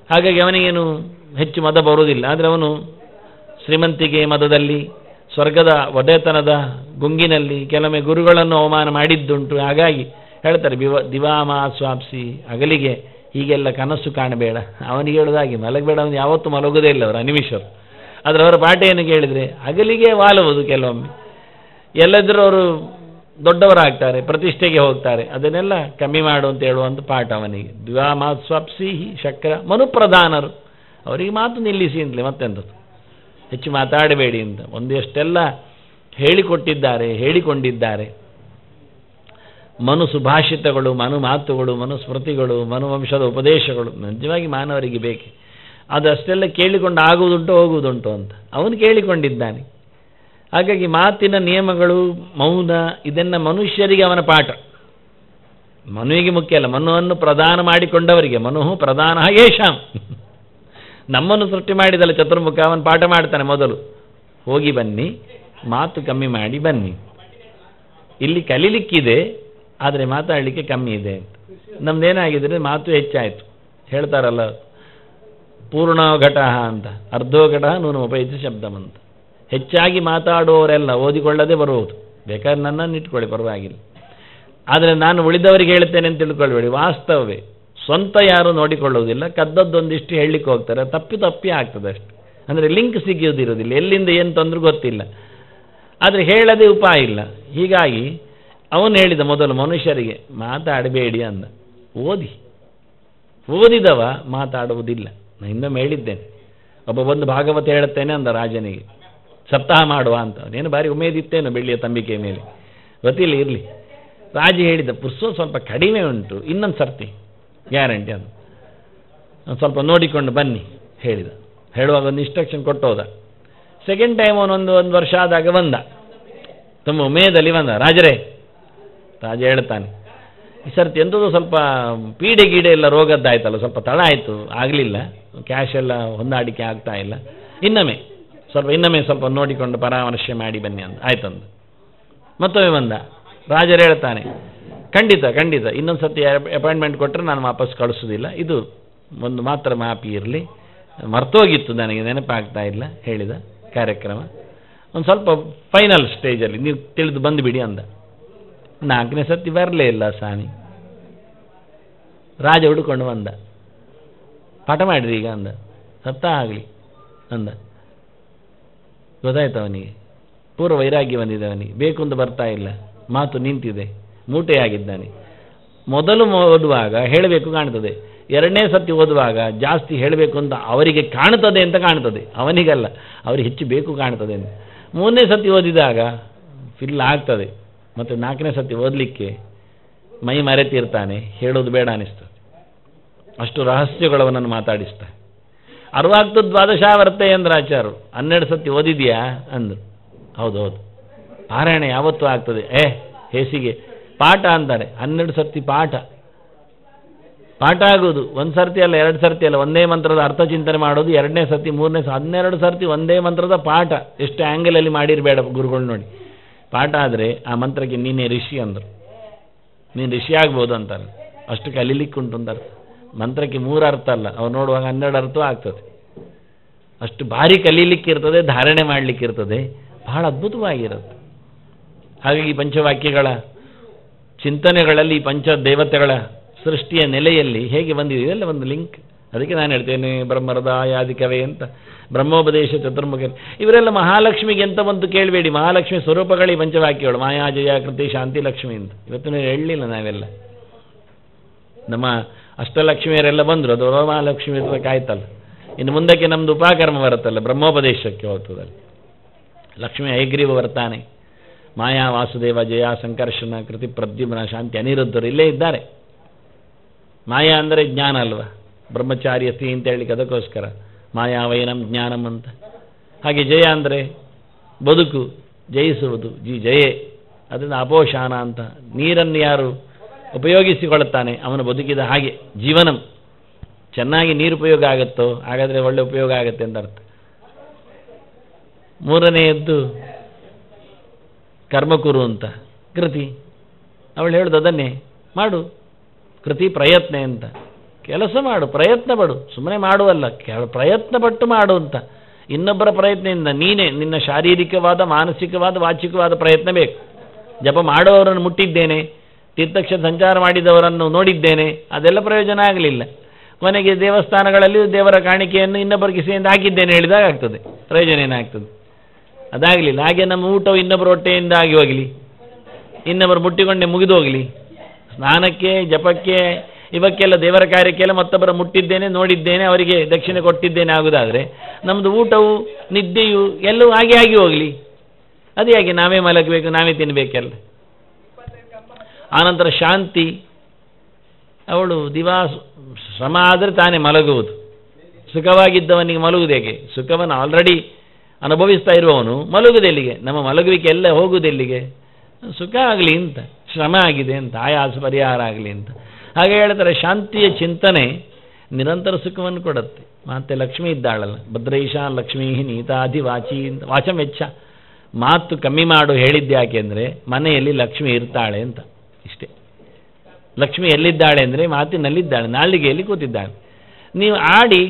ಹಾಗಾಗಿ ಅವನಿಗೇನು ಹೆಚ್ಚು ಮದ ಬರುವುದಿಲ್ಲ. ಆದರೆ ಅವನು ಶ್ರೀಮಂತಿಗೆ ಮದದಲ್ಲಿ, ಸ್ವರ್ಗದ ಒಡೆತನದ ಗುಂಗಿನಲ್ಲಿ ಕೆಲವೊಮ್ಮೆ ಗುರುಗಳನ್ನು ಅವಮಾನ ಮಾಡಿದ್ದುಂಟು. ಹಾಗಾಗಿ ಹೇಳ್ತಾರೆ ದಿವಾಮ ಸ್ವಾಪ್ಸಿ, ಹಗಲಿಗೆ ಹೀಗೆಲ್ಲ ಕನಸು ಕಾಣಬೇಡ. ಅವನಿಗೆ ಹೇಳೋದಾಗಿ ಮಲಗಬೇಡ, ಅವನು ಯಾವತ್ತೂ ಮಲಗೋದೇ ಇಲ್ಲ ಅವರು ಅನಿಮಿಷರು. ಆದರೆ ಅವರ ಪಾಠೆಯನ್ನು ಕೇಳಿದರೆ ಹಗಲಿಗೆ ವಾಲುವುದು. ಕೆಲವೊಮ್ಮೆ ಎಲ್ಲದರೂ ಅವರು ದೊಡ್ಡವರಾಗ್ತಾರೆ, ಪ್ರತಿಷ್ಠೆಗೆ ಹೋಗ್ತಾರೆ. ಅದನ್ನೆಲ್ಲ ಕಮ್ಮಿ ಮಾಡು ಅಂತ ಹೇಳುವಂಥ ಪಾಠ ಅವನಿಗೆ. ದಿವಾಮ ಸ್ವಾಪ್ಸಿ ಶಕ್ರ ಮನುಪ್ರಧಾನರು, ಅವರಿಗೆ ಮಾತು ನಿಲ್ಲಿಸಿ ಅಂತಲೇ, ಮತ್ತೆಂಥದ್ದು ಹೆಚ್ಚು ಮಾತಾಡಬೇಡಿ ಅಂತ ಒಂದು ಎಷ್ಟೆಲ್ಲ ಹೇಳಿಕೊಂಡಿದ್ದಾರೆ. ಮನು ಸುಭಾಷಿತಗಳು, ಮನು ಮಾತುಗಳು, ಮನುಸ್ಮೃತಿಗಳು, ಮನುವಂಶದ ಉಪದೇಶಗಳು ನಿಜವಾಗಿ ಮಾನವರಿಗೆ ಬೇಕೆ. ಅದು ಅಷ್ಟೆಲ್ಲ ಕೇಳಿಕೊಂಡು ಆಗುವುದುಂಟು ಹೋಗುವುದುಂಟು ಅಂತ ಅವನು ಕೇಳಿಕೊಂಡಿದ್ದಾನೆ. ಹಾಗಾಗಿ ಮಾತಿನ ನಿಯಮಗಳು, ಮೌನ, ಇದನ್ನು ಮನುಷ್ಯರಿಗೆ ಅವನ ಪಾಠ. ಮನುವಿಗೆ ಮುಖ್ಯ ಅಲ್ಲ, ಮನುವನ್ನು ಪ್ರದಾನ ಮಾಡಿಕೊಂಡವರಿಗೆ. ಮನು ಪ್ರಧಾನ ಯೇಷಾಂ. ನಮ್ಮನ್ನು ಸೃಷ್ಟಿ ಮಾಡಿದಲ್ಲ ಚತುರ್ಮುಖ, ಅವನು ಪಾಠ ಮಾಡ್ತಾನೆ ಮೊದಲು, ಹೋಗಿ ಬನ್ನಿ, ಮಾತು ಕಮ್ಮಿ ಮಾಡಿ ಬನ್ನಿ. ಇಲ್ಲಿ ಕಲೀಲಿಕ್ಕಿದೆ, ಆದರೆ ಮಾತಾಡಲಿಕ್ಕೆ ಕಮ್ಮಿ ಇದೆ. ನಮ್ದೇನಾಗಿದ್ರೆ ಮಾತು ಹೆಚ್ಚಾಯಿತು. ಹೇಳ್ತಾರಲ್ಲ ಪೂರ್ಣೋ ಘಟ ಅಂತ, ಅರ್ಧೋ ಘಟ ನೂನಮುಪೈತಿ ಶಬ್ದಮಂತ. ಹೆಚ್ಚಾಗಿ ಮಾತಾಡುವವರೆಲ್ಲ ಓದಿಕೊಳ್ಳದೆ ಬರುವುದು. ಬೇಕಾದ್ರೆ ನನ್ನನ್ನು ಇಟ್ಕೊಳ್ಳಿ, ಪರವಾಗಿಲ್ಲ. ಆದರೆ ನಾನು ಉಳಿದವರಿಗೆ ಹೇಳ್ತೇನೆ ಅಂತ ತಿಳ್ಕೊಳ್ಬೇಡಿ. ವಾಸ್ತವವೇ, ಸ್ವಂತ ಯಾರು ನೋಡಿಕೊಳ್ಳುವುದಿಲ್ಲ, ಕದ್ದದ್ದೊಂದಿಷ್ಟು ಹೇಳಲಿಕ್ಕೆ ಹೋಗ್ತಾರೆ, ತಪ್ಪಿ ಆಗ್ತದೆ ಅಷ್ಟು. ಅಂದರೆ ಲಿಂಕ್ ಸಿಗಿಯೋದಿರೋದಿಲ್ಲ, ಎಲ್ಲಿಂದ ಏನು ತಂದ್ರೂ ಗೊತ್ತಿಲ್ಲ. ಆದರೆ ಹೇಳದೆ ಉಪಾಯ ಇಲ್ಲ. ಹೀಗಾಗಿ ಅವನು ಹೇಳಿದ ಮೊದಲು ಮನುಷ್ಯರಿಗೆ ಮಾತಾಡಬೇಡಿ ಅಂದ. ಓದಿದವ ಮಾತಾಡುವುದಿಲ್ಲ. ನಾನು ಇನ್ನೊಮ್ಮೆ ಹೇಳಿದ್ದೇನೆ, ಒಬ್ಬ ಒಂದು ಭಾಗವತ ಹೇಳುತ್ತೇನೆ ಅಂದ ರಾಜನಿಗೆ, ಸಪ್ತಾಹ ಮಾಡುವ ಅಂತ. ಅವನೇನು ಭಾರಿ ಉಮೇದಿತ್ತೇನು ಬೆಳ್ಳಿಯ ತಂಬಿಕೆ ಮೇಲೆ, ಗೊತ್ತಿಲ್ಲ, ಇರಲಿ. ರಾಜ ಹೇಳಿದ, ಪುರ್ಸೋ ಸ್ವಲ್ಪ ಕಡಿಮೆ ಉಂಟು, ಇನ್ನೊಂದು ಸರ್ತಿ ಗ್ಯಾರಂಟಿ ಅದು, ಸ್ವಲ್ಪ ನೋಡಿಕೊಂಡು ಬನ್ನಿ ಹೇಳಿದ. ಹೇಳುವಾಗ ಒಂದು ಇನ್ಸ್ಟ್ರಕ್ಷನ್ ಕೊಟ್ಟೋದ. ಸೆಕೆಂಡ್ ಟೈಮ್ ಅವನೊಂದು ವರ್ಷ ಆದಾಗ ಬಂದ, ತುಂಬ ಉಮೇದಲ್ಲಿ ಬಂದ. ರಾಜರೇ, ರಾಜ ಹೇಳ್ತಾನೆ, ಈ ಸರ್ತಿ ಎಂಥದ್ದು ಸ್ವಲ್ಪ ಪೀಡೆ ಗೀಡೆ ಎಲ್ಲ ರೋಗದ್ದಾಯ್ತಲ್ಲ, ಸ್ವಲ್ಪ ತಡ ಆಯಿತು, ಆಗಲಿಲ್ಲ, ಕ್ಯಾಶ್ ಎಲ್ಲ ಹೊಂದಾಣಿಕೆ ಆಗ್ತಾ ಇಲ್ಲ, ಇನ್ನೊಮ್ಮೆ ಸ್ವಲ್ಪ ನೋಡಿಕೊಂಡು ಪರಾಮರ್ಶೆ ಮಾಡಿ ಬನ್ನಿ ಅಂತ. ಆಯ್ತಂದು ಮತ್ತೊಮ್ಮೆ ಬಂದ. ರಾಜರು ಹೇಳ್ತಾನೆ, ಖಂಡಿತ ಇನ್ನೊಂದು ಸರ್ತಿ ಅಪಾಯಿಂಟ್ಮೆಂಟ್ ಕೊಟ್ಟರೆ ನಾನು ವಾಪಸ್ ಕಳಿಸೋದಿಲ್ಲ, ಇದು ಒಂದು ಮಾತ್ರ ಮಾಪಿ ಇರಲಿ, ಮರ್ತೋಗಿತ್ತು ನನಗೆ, ನೆನಪಾಗ್ತಾ ಇಲ್ಲ ಹೇಳಿದ ಕಾರ್ಯಕ್ರಮ. ಒಂದು ಸ್ವಲ್ಪ ಫೈನಲ್ ಸ್ಟೇಜಲ್ಲಿ ನೀವು ತಿಳಿದು ಬಂದುಬಿಡಿ ಅಂದ. 4ನೇ ಸರ್ತಿ ಬರಲೇ ಇಲ್ಲ ಸ್ವಾಮಿ. ರಾಜ ಹುಡುಕೊಂಡು ಬಂದ. ಪಾಠ ಮಾಡಿರಿ ಈಗ ಅಂದ. ಸತ್ತ ಆಗಲಿ ಅಂದ. ಗೊತ್ತಾಯ್ತು ಅವನಿಗೆ, ಪೂರ್ವ ವೈರಾಗ್ಯ ಬಂದಿದೆ ಅವನಿಗೆ, ಬೇಕು ಅಂತ ಬರ್ತಾ ಇಲ್ಲ, ಮಾತು ನಿಂತಿದೆ, ಮೂಟೆಯಾಗಿದ್ದಾನೆ. ಮೊದಲು ಓದುವಾಗ ಹೇಳಬೇಕು ಕಾಣ್ತದೆ, 2ನೇ ಸರ್ತಿ ಓದುವಾಗ ಜಾಸ್ತಿ ಹೇಳಬೇಕು ಅಂತ ಅವರಿಗೆ ಕಾಣ್ತದೆ ಅಂತ ಕಾಣ್ತದೆ, ಅವನಿಗಲ್ಲ, ಅವರಿಗೆ ಹೆಚ್ಚು ಬೇಕು ಕಾಣ್ತದೆ ಅಂತ. 3ನೇ ಸರ್ತಿ ಓದಿದಾಗ ಫಿಲ್ ಆಗ್ತದೆ. ಮತ್ತು 4ನೇ ಸರ್ತಿ ಓದಲಿಕ್ಕೆ ಮೈ ಮರೆತಿರ್ತಾನೆ, ಹೇಳೋದು ಬೇಡ ಅನಿಸ್ತದೆ. ಅಷ್ಟು ರಹಸ್ಯಗಳವನನ್ನು ಮಾತಾಡಿಸ್ತಾರೆ. ಅರ್ವಾಗ್ತು ದ್ವಾದಶಾವರ್ತೆ ಅಂದ್ರೆ ಆಚಾರ್ಯರು. 12 ಸರ್ತಿ ಓದಿದ್ಯಾ ಅಂದರು. ಹೌದು, ಪಾರಾಯಣ ಯಾವತ್ತೂ ಆಗ್ತದೆ. ಹೇಸಿಗೆ ಪಾಠ ಅಂತಾರೆ. 12 ಸರ್ತಿ ಪಾಠ ಆಗೋದು. 1 ಸರ್ತಿ ಅಲ್ಲ, 2 ಸರ್ತಿ ಅಲ್ಲ, ಒಂದೇ ಮಂತ್ರದ ಅರ್ಥ ಚಿಂತನೆ ಮಾಡೋದು. 2ನೇ ಸರ್ತಿ, 3ನೇ 12 ಸರ್ತಿ ಒಂದೇ ಮಂತ್ರದ ಪಾಠ. ಎಷ್ಟು ಆ್ಯಂಗಲಲ್ಲಿ ಮಾಡಿರಬೇಡ ಗುರುಗಳು ನೋಡಿ. ಪಾಠ ಆದರೆ ಆ ಮಂತ್ರಕ್ಕೆ ನೀನೇ ಋಷಿ ಅಂದರು. ನೀನು ಋಷಿ ಆಗ್ಬೋದು ಅಂತಾರೆ. ಅಷ್ಟು ಕಲೀಲಿಕ್ಕೆ ಉಂಟು ಅಂತ ಅರ್ಥ. ಮಂತ್ರಕ್ಕೆ 3 ಅರ್ಥ ಅಲ್ಲ, ಅವ್ರು ನೋಡುವಾಗ 12 ಅರ್ಥ ಆಗ್ತದೆ. ಅಷ್ಟು ಭಾರಿ ಕಲೀಲಿಕ್ಕೆ ಇರ್ತದೆ, ಧಾರಣೆ ಮಾಡಲಿಕ್ಕೆ ಇರ್ತದೆ, ಬಹಳ ಅದ್ಭುತವಾಗಿರುತ್ತೆ. ಹಾಗಾಗಿ ಪಂಚವಾಕ್ಯಗಳ ಚಿಂತನೆಗಳಲ್ಲಿ ಪಂಚದೇವತೆಗಳ ಸೃಷ್ಟಿಯ ನೆಲೆಯಲ್ಲಿ ಹೇಗೆ ಬಂದಿದೆ ಇದೆಲ್ಲ ಒಂದು ಲಿಂಕ್. ಅದಕ್ಕೆ ನಾನು ಹೇಳ್ತೇನೆ ಬ್ರಹ್ಮರದಾಯಾದಿ ಕವೆ ಅಂತ, ಬ್ರಹ್ಮೋಪದೇಶ ಚತುರ್ಮುಖ, ಇವರೆಲ್ಲ ಮಹಾಲಕ್ಷ್ಮಿಗೆ ಎಂತ ಬಂತು ಕೇಳಬೇಡಿ. ಮಹಾಲಕ್ಷ್ಮಿ ಸ್ವರೂಪಗಳೇ ಪಂಚವಾಕ್ಯಗಳು, ಮಾಯಾ ಜಯ ಕೃತಿ ಶಾಂತಿ ಲಕ್ಷ್ಮಿ ಅಂತ. ಇವತ್ತು ಹೇಳಲಿಲ್ಲ ನಾವೆಲ್ಲ. ನಮ್ಮ ಅಷ್ಟಲಕ್ಷ್ಮಿಯರೆಲ್ಲ ಬಂದರು, ಅದು ಮಹಾಲಕ್ಷ್ಮಿ ಕಾಯ್ತಲ್ಲ. ಇನ್ನು ಮುಂದಕ್ಕೆ ನಮ್ಮದು ಉಪಕರ್ಮ ಬರುತ್ತಲ್ಲ, ಬ್ರಹ್ಮೋಪದೇಶಕ್ಕೆ ಹೋಗ್ತದಲ್ಲಿ. ಲಕ್ಷ್ಮಿ ಐಗ್ರೀವ ಬರ್ತಾನೆ, ಮಾಯಾ ವಾಸುದೇವ ಜಯ ಸಂಕರ್ಷಣ ಕೃತಿ ಪ್ರದ್ಯುಮ್ನ ಶಾಂತಿ ಅನಿರುದ್ಧರು ಇಲ್ಲೇ ಇದ್ದಾರೆ. ಮಾಯಾ ಅಂದರೆ ಜ್ಞಾನ ಅಲ್ವಾ, ಬ್ರಹ್ಮಚಾರ್ಯ ಸ್ಥಿತಿ ಅಂತ ಹೇಳಲಿಕ್ಕೆ ಅದಕ್ಕೋಸ್ಕರ ಮಾಯಾವಯನಂ ಜ್ಞಾನಂ ಅಂತ. ಹಾಗೆ ಜಯ ಅಂದರೆ ಬದುಕು, ಜಯಿಸುವುದು, ಜಯೇ, ಅದರಿಂದ ಅಪೋಷಾನ ಅಂತ. ನೀರನ್ನು ಯಾರು ಉಪಯೋಗಿಸಿಕೊಳ್ಳುತ್ತಾನೆ ಅವನು ಬದುಕಿದ ಹಾಗೆ. ಜೀವನಂ, ಚೆನ್ನಾಗಿ ನೀರು ಉಪಯೋಗ ಆಗುತ್ತೋ ಹಾಗಾದರೆ ಒಳ್ಳೆ ಉಪಯೋಗ ಆಗುತ್ತೆ ಅಂತ ಅರ್ಥ. 3ನೇಯದ್ದು ಕರ್ಮಕುರು ಅಂತ, ಕೃತಿ. ಅವಳು ಹೇಳುದು ಅದನ್ನೇ ಮಾಡು, ಕೃತಿ ಪ್ರಯತ್ನ ಅಂತ. ಕೆಲಸ ಮಾಡು, ಪ್ರಯತ್ನ ಪಡು, ಸುಮ್ಮನೆ ಮಾಡುವಲ್ಲ, ಪ್ರಯತ್ನ ಪಟ್ಟು ಮಾಡು ಅಂತ. ಇನ್ನೊಬ್ಬರ ಪ್ರಯತ್ನದಿಂದ ನೀನೇ ನಿನ್ನ ಶಾರೀರಿಕವಾದ, ಮಾನಸಿಕವಾದ, ವಾಚಿಕವಾದ ಪ್ರಯತ್ನ ಬೇಕು. ಜಪ ಮಾಡೋರನ್ನು ಮುಟ್ಟಿದ್ದೇನೆ, ತೀರ್ಥಕ್ಷ ಸಂಚಾರ ಮಾಡಿದವರನ್ನು ನೋಡಿದ್ದೇನೆ, ಅದೆಲ್ಲ ಪ್ರಯೋಜನ ಆಗಲಿಲ್ಲ. ಕೊನೆಗೆ ದೇವಸ್ಥಾನಗಳಲ್ಲಿ ದೇವರ ಕಾಣಿಕೆಯನ್ನು ಇನ್ನೊಬ್ಬರಿಗೆ ಸೇರಿಸಿ ಹಾಕಿದ್ದೇನೆ ಹೇಳಿದಾಗ ಆಗ್ತದೆ, ಪ್ರಯೋಜನ ಏನಾಗ್ತದೆ? ಅದಾಗಲಿಲ್ಲ. ಹಾಗೆ ನಮ್ಮ ಊಟವು ಇನ್ನೊಬ್ಬರ ಹೊಟ್ಟೆಯಿಂದ ಆಗಿ ಹೋಗಲಿ, ಇನ್ನೊಬ್ಬರು ಮುಟ್ಟಿಕೊಂಡೆ ಮುಗಿದು ಹೋಗಲಿ. ಸ್ನಾನಕ್ಕೆ, ಜಪಕ್ಕೆ, ಇವಕ್ಕೆಲ್ಲ ದೇವರ ಕಾರ್ಯಕ್ಕೆಲ್ಲ ಮತ್ತೊಬ್ಬರ ಮುಟ್ಟಿದ್ದೇನೆ, ನೋಡಿದ್ದೇನೆ, ಅವರಿಗೆ ದಕ್ಷಿಣೆ ಕೊಟ್ಟಿದ್ದೇನೆ ಆಗುವುದಾದರೆ ನಮ್ಮದು ಊಟವು ನಿದ್ದೆಯು ಎಲ್ಲವೂ ಹಾಗೆ ಆಗಿ ಹೋಗಲಿ. ಅದೇ ಹಾಗೆ ನಾವೇ ಮಲಗಬೇಕು, ನಾವೇ ತಿನ್ನಬೇಕೆಲ್ಲ. ಆನಂತರ ಶಾಂತಿ, ಅವಳು ದಿವಾಸ ಶ್ರಮ ಆದರೆ ತಾನೇ ಮಲಗುವುದು. ಸುಖವಾಗಿದ್ದವನಿಗೆ ಮಲಗುವುದು ಹೇಗೆ? ಸುಖವನ್ನು ಆಲ್ರೆಡಿ ಅನುಭವಿಸ್ತಾ ಇರುವವನು ಮಲಗುವುದೆಲ್ಲಿಗೆ? ನಮ್ಮ ಮಲಗುವಿಕೆ ಎಲ್ಲ ಹೋಗುವುದೆಲ್ಲಿಗೆ? ಸುಖ ಆಗಲಿ ಅಂತ. ಶ್ರಮ ಆಗಿದೆ ಅಂತ, ಆಯಾಸ ಪರಿಹಾರ ಆಗಲಿ ಅಂತ. ಹಾಗೆ ಹೇಳ್ತಾರೆ, ಶಾಂತಿಯ ಚಿಂತನೆ ನಿರಂತರ ಸುಖವನ್ನು ಕೊಡುತ್ತೆ. ಮತ್ತೆ ಲಕ್ಷ್ಮಿ ಇದ್ದಾಳಲ್ಲ, ಭದ್ರೈಷ ಲಕ್ಷ್ಮೀ ನೀತಾಧಿ ವಾಚಿ ಅಂತ, ವಾಚಂ ವೆಚ್ಚ, ಮಾತು ಕಮ್ಮಿ ಮಾಡು ಹೇಳಿದ್ದೆ ಯಾಕೆ ಅಂದರೆ ಮನೆಯಲ್ಲಿ ಲಕ್ಷ್ಮಿ ಇರ್ತಾಳೆ ಅಂತ. ಇಷ್ಟೇ. ಲಕ್ಷ್ಮಿ ಎಲ್ಲಿದ್ದಾಳೆ ಅಂದರೆ ಮಾತಿನಲ್ಲಿದ್ದಾಳೆ, ನಾಳಿಗೆಯಲ್ಲಿ ಕೂತಿದ್ದಾಳೆ. ನೀವು ಆಡಿ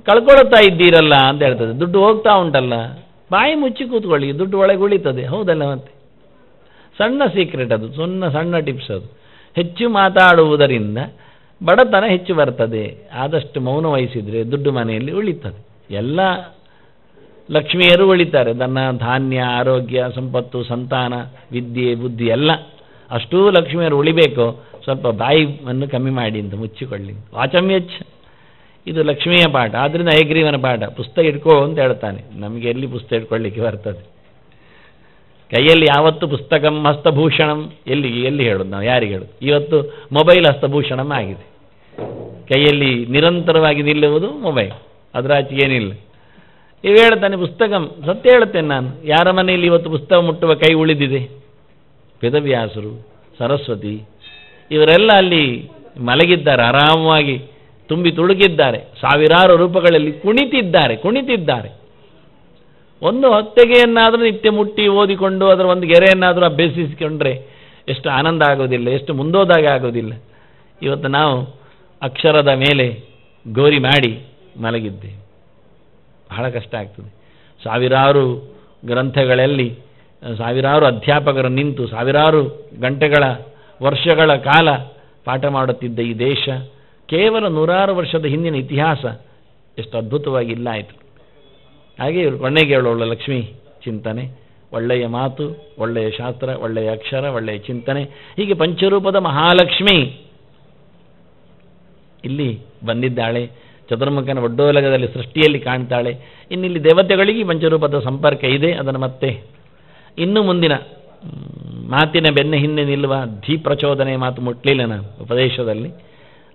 ಕಳ್ಕೊಳ್ತಾ ಇದ್ದೀರಲ್ಲ ಅಂತ ಹೇಳ್ತದೆ. ದುಡ್ಡು ಹೋಗ್ತಾ ಉಂಟಲ್ಲ, ಬಾಯಿ ಮುಚ್ಚಿ ಕೂತ್ಕೊಳ್ಳಿ, ದುಡ್ಡು ಒಳಗೆ ಉಳಿತದೆ. ಹೌದಲ್ಲ? ಮತ್ತೆ ಸಣ್ಣ ಸೀಕ್ರೆಟ್ ಅದು, ಸಣ್ಣ ಟಿಪ್ಸ್ ಅದು. ಹೆಚ್ಚು ಮಾತಾಡುವುದರಿಂದ ಬಡತನ ಹೆಚ್ಚು ಬರ್ತದೆ. ಆದಷ್ಟು ಮೌನ ವಹಿಸಿದರೆ ದುಡ್ಡು ಮನೆಯಲ್ಲಿ ಉಳಿತದೆ. ಎಲ್ಲ ಲಕ್ಷ್ಮಿಯರು ಉಳಿತಾರೆ, ಧನ ಧಾನ್ಯ ಆರೋಗ್ಯ ಸಂಪತ್ತು ಸಂತಾನ ವಿದ್ಯೆ ಬುದ್ಧಿ ಎಲ್ಲ. ಅಷ್ಟೂ ಲಕ್ಷ್ಮಿಯರು ಉಳಿಬೇಕು, ಸ್ವಲ್ಪ ಬಾಯಿಯನ್ನು ಕಮ್ಮಿ ಮಾಡಿ ಅಂತ ಮುಚ್ಚಿಕೊಳ್ಳಿ. ವಾಚಮ್ಯಚ್ಚ, ಇದು ಲಕ್ಷ್ಮಿಯ ಪಾಠ. ಆದ್ದರಿಂದ ಹಯಗ್ರೀವನ ಪಾಠ, ಪುಸ್ತಕ ಇಟ್ಕೋ ಅಂತ ಹೇಳ್ತಾನೆ. ನಮಗೆ ಎಲ್ಲಿ ಪುಸ್ತಕ ಇಟ್ಕೊಳ್ಳಿಕ್ಕೆ ಬರ್ತದೆ? ಕೈಯಲ್ಲಿ ಯಾವತ್ತು ಪುಸ್ತಕಂ ಹಸ್ತಭೂಷಣಂ, ಎಲ್ಲಿ ಹೇಳೋದು ನಾವು, ಯಾರಿಗೆ ಹೇಳೋದು? ಇವತ್ತು ಮೊಬೈಲ್ ಹಸ್ತಭೂಷಣಂ ಆಗಿದೆ. ಕೈಯಲ್ಲಿ ನಿರಂತರವಾಗಿ ನಿಲ್ಲುವುದು ಮೊಬೈಲ್, ಅದರಾಚೆ ಏನಿಲ್ಲ. ಇವು ಹೇಳ್ತಾನೆ ಪುಸ್ತಕಂ. ಸತ್ಯ ಹೇಳ್ತೇನೆ ನಾನು, ಯಾರ ಮನೆಯಲ್ಲಿ ಇವತ್ತು ಪುಸ್ತಕ ಮುಟ್ಟುವ ಕೈ ಉಳಿದಿದೆ? ವೇದವ್ಯಾಸರು, ಸರಸ್ವತಿ, ಇವರೆಲ್ಲ ಅಲ್ಲಿ ಮಲಗಿದ್ದಾರೆ, ಆರಾಮವಾಗಿ ತುಂಬಿ ತುಳುಕಿದ್ದಾರೆ, ಸಾವಿರಾರು ರೂಪಗಳಲ್ಲಿ ಕುಣಿತಿದ್ದಾರೆ. ಒಂದು ಹೊತ್ತಿಗೆಯನ್ನಾದರೂ ನಿತ್ಯ ಮುಟ್ಟಿ ಓದಿಕೊಂಡು ಅದರ ಒಂದು ಗೆರೆಯನ್ನಾದರೂ ಅಭ್ಯಸಿಸಿಕೊಂಡ್ರೆ ಎಷ್ಟು ಆನಂದ ಆಗೋದಿಲ್ಲ, ಎಷ್ಟು ಮುಂದೋದಾಗ ಆಗೋದಿಲ್ಲ. ಇವತ್ತು ನಾವು ಅಕ್ಷರದ ಮೇಲೆ ಗೋರಿ ಮಾಡಿ ಮಲಗಿದ್ದೇವೆ, ಬಹಳ ಕಷ್ಟ ಆಗ್ತದೆ. ಸಾವಿರಾರು ಗ್ರಂಥಗಳಲ್ಲಿ ಸಾವಿರಾರು ಅಧ್ಯಾಪಕರು ನಿಂತು ಸಾವಿರಾರು ಗಂಟೆಗಳ ವರ್ಷಗಳ ಕಾಲ ಪಾಠ ಮಾಡುತ್ತಿದ್ದ ಈ ದೇಶ ಕೇವಲ 100 ವರ್ಷದ ಹಿಂದಿನ ಇತಿಹಾಸ ಎಷ್ಟು ಅದ್ಭುತವಾಗಿ ಇಲ್ಲ ಆಯಿತು. ಹಾಗೆ ಇವರು ಕೊನೆಗೆ ಹೇಳೋಳು ಲಕ್ಷ್ಮೀ ಚಿಂತನೆ, ಒಳ್ಳೆಯ ಮಾತು, ಒಳ್ಳೆಯ ಶಾಸ್ತ್ರ, ಒಳ್ಳೆಯ ಅಕ್ಷರ, ಒಳ್ಳೆಯ ಚಿಂತನೆ, ಹೀಗೆ ಪಂಚರೂಪದ ಮಹಾಲಕ್ಷ್ಮಿ ಇಲ್ಲಿ ಬಂದಿದ್ದಾಳೆ. ಚತುರ್ಮುಖನ ಒಡ್ಡೋಲಗದಲ್ಲಿ ಸೃಷ್ಟಿಯಲ್ಲಿ ಕಾಣ್ತಾಳೆ. ಇನ್ನಿಲ್ಲಿ ದೇವತೆಗಳಿಗೆ ಪಂಚರೂಪದ ಸಂಪರ್ಕ ಇದೆ. ಅದನ್ನು ಮತ್ತೆ ಇನ್ನು ಮುಂದಿನ ಮಾತಿನ ಬೆನ್ನ ಹಿಂದೆ ನಿಲ್ಲುವ ಧೀಪ್ರಚೋದನೆ ಮಾತು ಮುಟ್ಲಿಲ್ಲ ನಾನು ಉಪದೇಶದಲ್ಲಿ,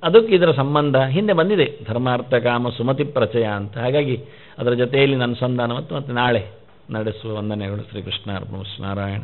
ಅದಕ್ಕೆ ಇದರ ಸಂಬಂಧ ಹಿಂದೆ ಬಂದಿದೆ, ಧರ್ಮಾರ್ಥ ಕಾಮ ಸುಮತಿ ಪ್ರಚಯ ಅಂತ. ಹಾಗಾಗಿ ಅದರ ಜೊತೆಯಲ್ಲಿ ನನ್ನ ಸಂಧಾನ ಮತ್ತು ನಾಳೆ ನಡೆಸುವ ವಂದನೆಗಳು. ಶ್ರೀಕೃಷ್ಣ ಅರ್ಪಣಮಸ್ತು. ನಾರಾಯಣ.